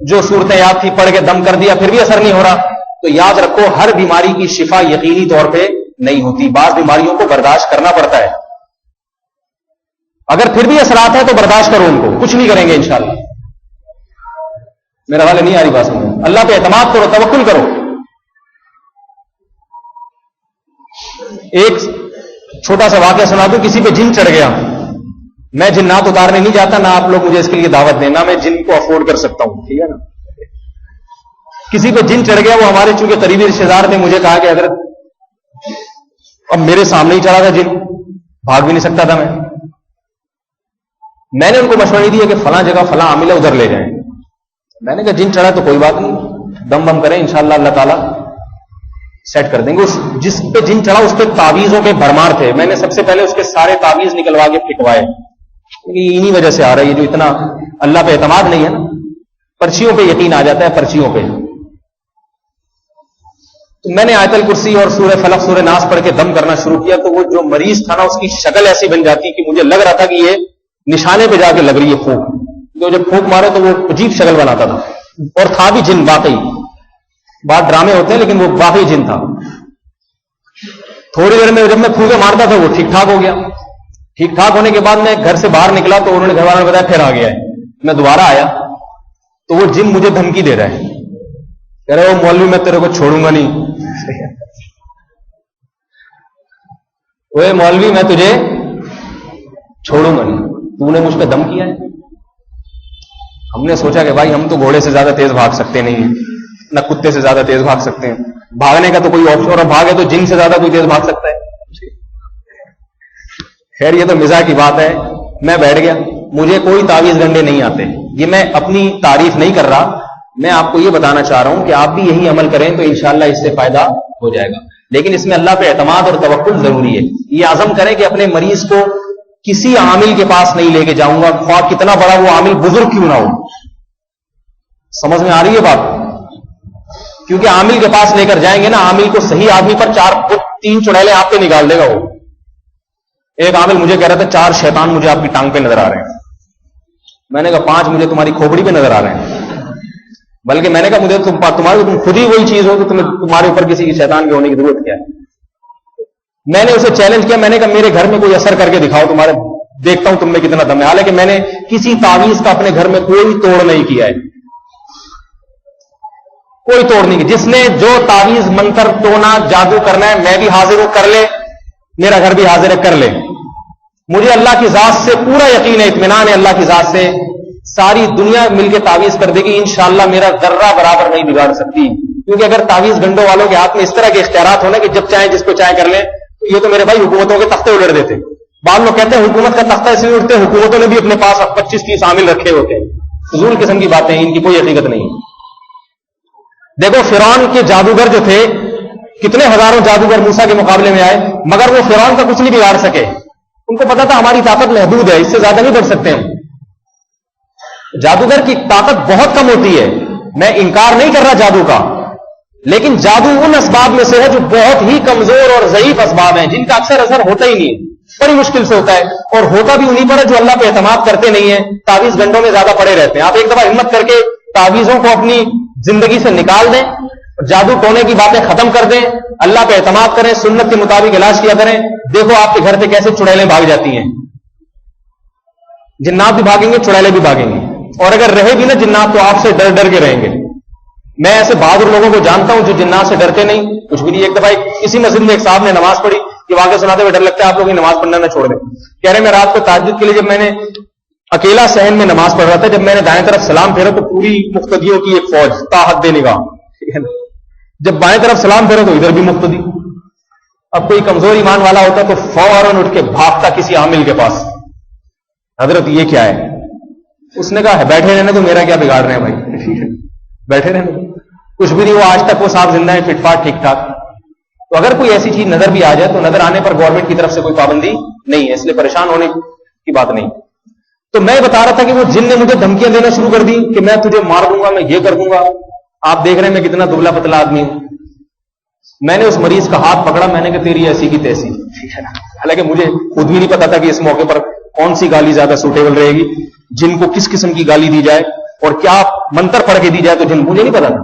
S1: جو صورتیں یاد تھی پڑھ کے دم کر دیا، پھر بھی اثر نہیں ہو رہا، تو یاد رکھو ہر بیماری کی شفا یقینی طور پہ نہیں ہوتی. بعض بیماریوں کو برداشت کرنا پڑتا ہے. اگر پھر بھی اثرات ہیں تو برداشت کرو، ان کو کچھ نہیں کریں گے انشاءاللہ. میرا والے نہیں آ رہی بات سمجھ؟ اللہ پہ اعتماد کرو، توکل کرو. ایک چھوٹا سا واقعہ سنا دوں. کسی پہ جن چڑھ گیا، میں جنات اتارنے نہیں جاتا، نہ آپ لوگ مجھے اس کے لیے دعوت دیں، نہ میں جن کو افورڈ کر سکتا ہوں، ٹھیک ہے نا. کسی پہ جن چڑھ گیا، وہ ہمارے چونکہ قریبی رشتے دار تھے، مجھے کہا کہ حضرت اب میرے سامنے ہی چڑھا تھا جن، بھاگ بھی نہیں سکتا تھا میں نے ان کو مشورہ دیا کہ فلاں جگہ فلاں عامل ہے، ادھر لے جائیں. میں نے کہا جن چڑھا تو کوئی بات نہیں، دم بم کریں انشاءاللہ اللہ تعالیٰ سیٹ کر دیں گے. جس پہ جن چڑھا اس پہ تعویذوں کے بھرمار تھے. میں نے سب سے پہلے اس کے سارے تعویذ نکلوا کے پھینکوائے، انہی وجہ سے آ رہا ہے یہ جو اتنا اللہ پہ اعتماد نہیں ہے نا. پرچیوں پہ یقین آ جاتا ہے، پرچیوں پہ. تو میں نے آیت الکرسی اور سورہ فلق، سورہ ناس پڑھ کے دم کرنا شروع کیا، تو وہ جو مریض تھا نا، اس کی شکل ایسی بن جاتی کہ مجھے لگ رہا تھا کہ یہ نشانے پہ جا کے لگ رہی ہے پھونک. تو جب پھونک مارے تو وہ عجیب شکل بناتا تھا، اور تھا بھی جن واقعی. بات ڈرامے ہوتے ہیں لیکن وہ واقعی جن تھا. تھوڑی دیر میں جب میں پھونکے مارتا تھا وہ ٹھیک ٹھاک ہو گیا. ٹھیک ٹھاک ہونے کے بعد میں گھر سے باہر نکلا تو انہوں نے گھر والوں نے بتایا پھر آ گیا ہے. میں دوبارہ آیا تو وہ جن مجھے دھمکی دے رہا ہے، کہہ رہے وہ مولوی میں تیرے کو چھوڑوں گا نہیں. وہ مولوی میں تجھے چھوڑوں گا نہیں، تو نے مجھ پہ دم کیا ہے. ہم نے سوچا کہ بھائی ہم تو گھوڑے سے زیادہ تیز بھاگ سکتے نہیں ہیں، نہ کتے سے زیادہ تیز بھاگ سکتے ہیں. بھاگنے کا تو کوئی آپشن، اور بھاگے تو جن سے زیادہ کوئی تیز بھاگ سکتا ہے. خیر یہ تو مزاح کی بات ہے. میں بیٹھ گیا. مجھے کوئی تعویذ گنڈے نہیں آتے. یہ میں اپنی تعریف نہیں کر رہا، میں آپ کو یہ بتانا چاہ رہا ہوں کہ آپ بھی یہی عمل کریں تو انشاءاللہ اس سے فائدہ ہو جائے گا. لیکن اس میں اللہ پہ اعتماد اور توکل ضروری ہے. یہ عزم کریں کہ اپنے مریض کو کسی عامل کے پاس نہیں لے کے جاؤں گا، خواہ کتنا بڑا وہ عامل بزرگ کیوں نہ ہو. سمجھ میں آ رہی ہے بات؟ کیونکہ عامل کے پاس لے کر جائیں گے نا، عامل کو صحیح آدمی پر 3 چڑیلیں آپ پہ نکال دے گا وہ. ایک عامل مجھے کہہ رہا تھا 4 شیطان مجھے آپ کی ٹانگ پہ نظر آ رہے ہیں. میں نے کہا 5 مجھے تمہاری کھوپڑی پہ نظر آ رہے ہیں. بلکہ میں نے کہا مجھے تم خود ہی وہی چیز ہو تو تمہارے اوپر کسی کی شیطان کے ہونے کی ضرورت کیا ہے. میں نے اسے چیلنج کیا. میں نے کہا میرے گھر میں کوئی اثر کر کے دکھاؤ تمہارے، دیکھتا ہوں تم میں کتنا دم ہے. حالانکہ میں نے کسی تعویذ کا اپنے گھر میں کوئی توڑ نہیں کیا ہے، کوئی توڑ نہیں. جس نے جو تعویذ منتر ٹونا جادو کرنا ہے، میں بھی حاضر ہوں، کر لے. میرا گھر بھی حاضر ہے، کر لے. مجھے اللہ کی ذات سے پورا یقین ہے، اطمینان ہے اللہ کی ذات سے. ساری دنیا مل کے تعویذ کر دے گی، انشاءاللہ میرا ذرہ برابر نہیں بگاڑ سکتی. کیونکہ اگر تعویذ گنڈوں والوں کے ہاتھ میں اس طرح کے اختیارات ہونا کہ جب چاہیں جس کو چاہیں کر لیں، تو یہ تو میرے بھائی حکومتوں کے تختے الٹ دیتے. بعض لوگ کہتے ہیں حکومت کا تختہ اس لیے اٹھتے ہیں، حکومتوں نے بھی اپنے پاس 25-30 عامل رکھے ہوتے ہیں. فضول قسم کی باتیں، ان کی کوئی حقیقت نہیں. دیکھو فرعون کے جادوگر جو تھے،
S2: کتنے ہزاروں جادوگر موسیٰ کے مقابلے میں آئے مگر وہ فرعون کا کچھ نہیں بگاڑ سکے. ان کو پتا تھا ہماری طاقت محدود ہے, اس سے زیادہ نہیں بڑھ سکتے ہم. جادوگر کی طاقت بہت کم ہوتی ہے, میں انکار نہیں کر رہا جادو کا, لیکن جادو ان اسباب میں سے ہے جو بہت ہی کمزور اور ضعیف اسباب ہیں, جن کا اکثر اثر ہوتا ہی نہیں ہے, بڑی مشکل سے ہوتا ہے, اور ہوتا بھی انہیں پر ہے جو اللہ پہ اعتماد کرتے نہیں ہیں, تعویذ گنڈوں میں زیادہ پڑے رہتے ہیں. آپ ایک دفعہ ہمت کر کے تعویذوں کو اپنی زندگی سے نکال دیں, جادو ٹونے کی باتیں ختم کر دیں, اللہ پہ اعتماد کریں, سنت کے مطابق علاج کیا کریں, دیکھو آپ کے گھر سے کیسے چڑیلیں بھاگ جاتی ہیں. جنات بھی بھاگیں گے, چڑیلیں بھی بھاگیں گے, اور اگر رہے بھی نا جنات تو آپ سے ڈر ڈر کے رہیں گے. میں ایسے بہادر لوگوں کو جانتا ہوں جو جنات سے ڈرتے نہیں, کچھ بھی نہیں. ایک دفعہ کسی مسجد میں ایک صاحب نے نماز پڑھی, کہ واقعہ سناتے ہوئے ڈر لگتا ہے آپ لوگ نماز پڑھنا نہ چھوڑ دیں. کہہ رہے میں رات کو تہجد کے لیے جب میں نے اکیلا صحن میں نماز پڑھ رہا تھا, جب میں نے دائیں طرف سلام پھیرا تو پوری مقتدیوں کی ایک فوج تا حد نگاہ, جب بائیں طرف سلام پھیرا تو ادھر بھی مقتدی. اب کوئی کمزور ایمان والا ہوتا تو فوراً اٹھ کے بھاگتا کسی عامل کے پاس, حضرت یہ کیا ہے؟ اس نے کہا بیٹھے رہنے تو میرا کیا بگاڑ رہے ہیں بھائی, بیٹھے رہنے تو کچھ بھی نہیں, وہ آج تک وہ صاحب زندہ ہے, فٹ فاٹ ٹھیک ٹھاک. تو اگر کوئی ایسی چیز نظر بھی آ جائے تو نظر آنے پر گورنمنٹ کی طرف سے کوئی پابندی نہیں ہے, اس لیے پریشان ہونے کی بات نہیں. تو میں بتا رہا تھا کہ وہ جن نے مجھے دھمکیاں دینا شروع کر دی کہ میں تجھے مار دوں گا, میں یہ کر دوں گا. آپ دیکھ رہے ہیں میں کتنا دبلا پتلا آدمی ہوں. میں نے اس مریض کا ہاتھ پکڑا, میں نے کہا تیری ایسی کی تیسی. حالانکہ مجھے خود بھی نہیں پتا تھا کہ اس موقع پر کون سی گالی زیادہ سوٹیبل رہے گی, جن کو کس قسم کی گالی دی جائے اور کیا منتر پڑھ کے دی جائے. تو جن مجھے نہیں پتا تھا,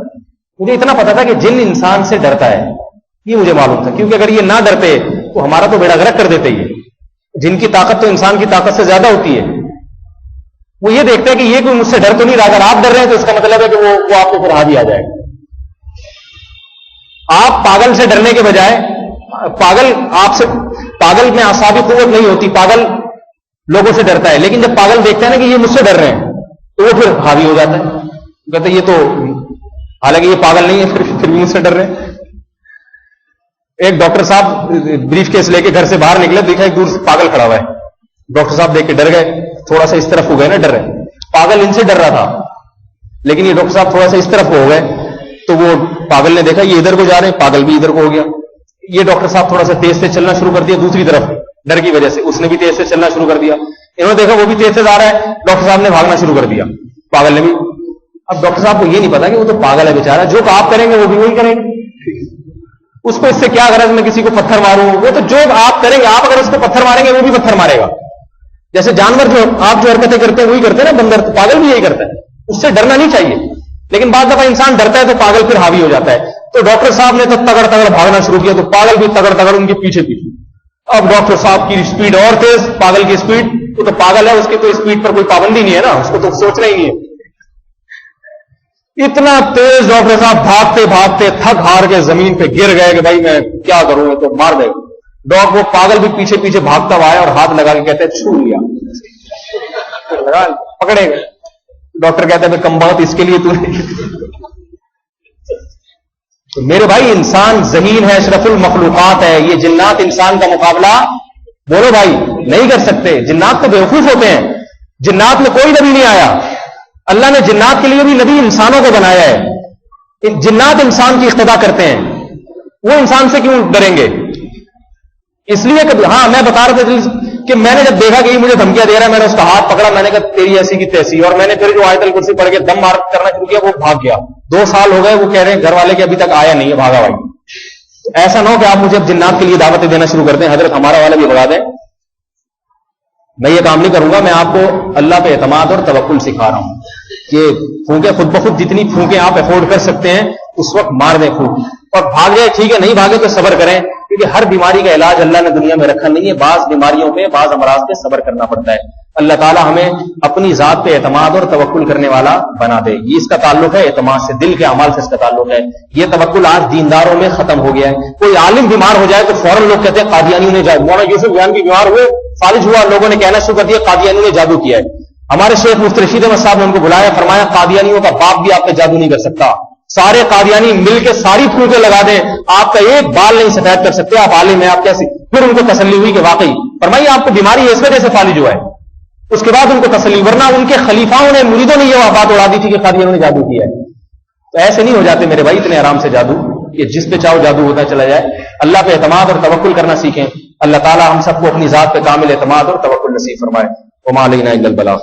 S2: مجھے اتنا پتا تھا کہ جن انسان سے ڈرتا ہے, یہ مجھے معلوم تھا, کیونکہ اگر یہ نہ ڈرتے تو ہمارا تو بیڑا غرق کر دیتے. یہ جن کی طاقت تو انسان کی طاقت سے زیادہ ہوتی ہے, وہ یہ دیکھتے ہیں کہ یہ کوئی مجھ سے ڈر تو نہیں رہا, اگر آپ ڈر رہے ہیں تو اس کا مطلب ہے کہ وہ آپ کو پھر ہاتھ ہی آ جائے گا. آپ پاگل سے ڈرنے کے بجائے, پاگل میں اعصابی قوت نہیں ہوتی, پاگل لوگوں سے ڈرتا ہے, لیکن جب پاگل دیکھتا ہے نا کہ یہ مجھ سے ڈر رہے ہیں تو وہ پھر حاوی ہو جاتا ہے, کہتے ہیں یہ تو حالانکہ یہ پاگل نہیں ہے, پھر بھی مجھ سے ڈر رہے ہیں. ایک ڈاکٹر صاحب بریف کیس لے کے گھر سے باہر نکلے, دیکھا ایک دور سے پاگل کھڑا ہوا ہے. ڈاکٹر صاحب دیکھ کے ڈر گئے, تھوڑا سا اس طرف ہو گئے نا, ڈر رہے. پاگل ان سے ڈر رہا تھا, لیکن یہ ڈاکٹر صاحب تھوڑا سا اس طرف ہو گئے تو وہ پاگل نے دیکھا یہ ادھر کو جا رہے ہیں, پاگل بھی ادھر کو ہو گیا. یہ ڈاکٹر صاحب تھوڑا سا تیز سے چلنا شروع کر دیا دوسری طرف, ڈر کی وجہ سے اس نے بھی تیز سے چلنا شروع کر دیا. انہوں نے دیکھا وہ بھی تیز سے جا رہا ہے, ڈاکٹر صاحب نے بھاگنا شروع کر دیا, پاگل نے بھی. اب ڈاکٹر صاحب کو یہ نہیں پتا کہ وہ تو پاگل ہے بیچارہ, جو آپ کریں گے وہ بھی وہی کریں گے, اس کو اس سے کیا غرض میں کسی کو پتھر ماروں, وہ تو جو آپ کریں گے, آپ اگر اس کو پتھر ماریں گے وہ بھی پتھر مارے گا. جیسے جانور جو آپ جو حرکتیں کرتے ہیں وہی کرتے ہیں نا, بندر, تو پاگل بھی یہی کرتا ہے. اس سے ڈرنا نہیں چاہیے, لیکن بعض دفعہ انسان ڈرتا ہے تو پاگل پھر حاوی ہو جاتا ہے. تو ڈاکٹر صاحب نے تو تگڑ تگڑ بھاگنا شروع کیا, تو پاگل بھی تگڑ تگڑ ان کے پیچھے پیچھے. اب ڈاکٹر صاحب کی اسپیڈ اور تیز, پاگل کی اسپیڈ, وہ تو پاگل ہے, اس کی تو اسپیڈ پر کوئی پابندی نہیں ہے نا, اس کو تو سوچنا ہی نہیں ہے. اتنا تیز ڈاکٹر صاحب بھاگتے بھاگتے تھک ہار کے زمین پہ گر گئے کہ بھائی میں کیا کروں, تو مار دے. ڈاکٹر وہ پاگل بھی پیچھے پیچھے بھاگتا ہوا ہے اور ہاتھ لگا کے کہتے ہیں چھو لیا, پکڑے گئے. ڈاکٹر کہتے ہیں کم بہت اس کے لیے تو میرے بھائی انسان ذہین ہے, اشرف المخلوقات ہے. یہ جنات انسان کا مقابلہ بولو بھائی نہیں کر سکتے. جنات تو بیوقوف ہوتے ہیں, جنات میں کوئی نبی نہیں آیا. اللہ نے جنات کے لیے بھی نبی انسانوں کو بنایا ہے. جنات انسان کی اقتدا کرتے ہیں, وہ انسان سے کیوں ڈریں گے؟ اس لیے کہ ہاں میں بتا رہا تھا کہ میں نے جب دیکھا کہ یہ مجھے دھمکیاں دے رہا ہے, میں نے اس کا ہاتھ پکڑا, میں نے کہا تیری ایسی کی تیسی, اور میں نے پھر جو آیت الکرسی پڑھ کے دم مار کرنا شروع کیا, وہ بھاگ گیا. 2 سال ہو گئے, وہ کہہ رہے ہیں گھر والے کے ابھی تک آیا نہیں ہے, بھاگا بھائی. ایسا نہ ہو کہ آپ مجھے اب جنات کے لیے دعوتیں دینا شروع کر دیں, حضرت ہمارا والا بھی بتا دیں. میں یہ کام نہیں کروں گا. میں آپ کو اللہ پہ اعتماد اور توکل سکھا رہا ہوں کہ پھونکیں خود بخود جتنی پھونکیں آپ افورڈ کر سکتے ہیں اس وقت مار دیں پھونک, اور بھاگ جائے ٹھیک ہے, نہیں بھاگے تو صبر کریں, کیونکہ ہر بیماری کا علاج اللہ نے دنیا میں رکھا نہیں ہے. بعض بیماریوں پہ, بعض امراض پہ صبر کرنا پڑتا ہے. اللہ تعالیٰ ہمیں اپنی ذات پہ اعتماد اور توکل کرنے والا بنا دے. یہ اس کا تعلق ہے اعتماد سے, دل کے اعمال سے اس کا تعلق ہے. یہ توکل آج دینداروں میں ختم ہو گیا ہے. کوئی عالم بیمار ہو جائے تو فوراً لوگ کہتے ہیں قادیانیوں نے جادو, مولانا یوسف جان بھی بیمار ہوئے, فالج ہوا, لوگوں نے کہنا شروع کر دیا قادیانیوں نے جادو کیا ہے. ہمارے شیخ مفتی رشید احمد صاحب نے ان کو بلایا, فرمایا قادیانیوں کا باپ بھی آپ پہ جادو نہیں کر سکتا. سارے قادیانی مل کے ساری پھونکیں لگا دیں, آپ کا ایک بال نہیں سفید کر سکتے. آپ عالم ہیں, آپ کیسے؟ پھر ان کو تسلی ہوئی کہ واقعی فرمائیے آپ کو بیماری اس وجہ سے فالج ہوا ہے. اس کے بعد ان کو تسلی, ورنہ ان کے خلیفاؤں نے, مریدوں نے یہ بات اڑا دی تھی کہ قادیانیوں نے جادو کیا ہے. تو ایسے نہیں ہو جاتے میرے بھائی اتنے آرام سے جادو. کہ جس پہ چاہو جادو ہوتا چلا جائے. اللہ پہ اعتماد اور توکل کرنا سیکھیں. اللہ تعالی ہم سب کو اپنی ذات پہ کامل اعتماد اور توکل نصیب فرمائے. وما علینا الا البلاغ.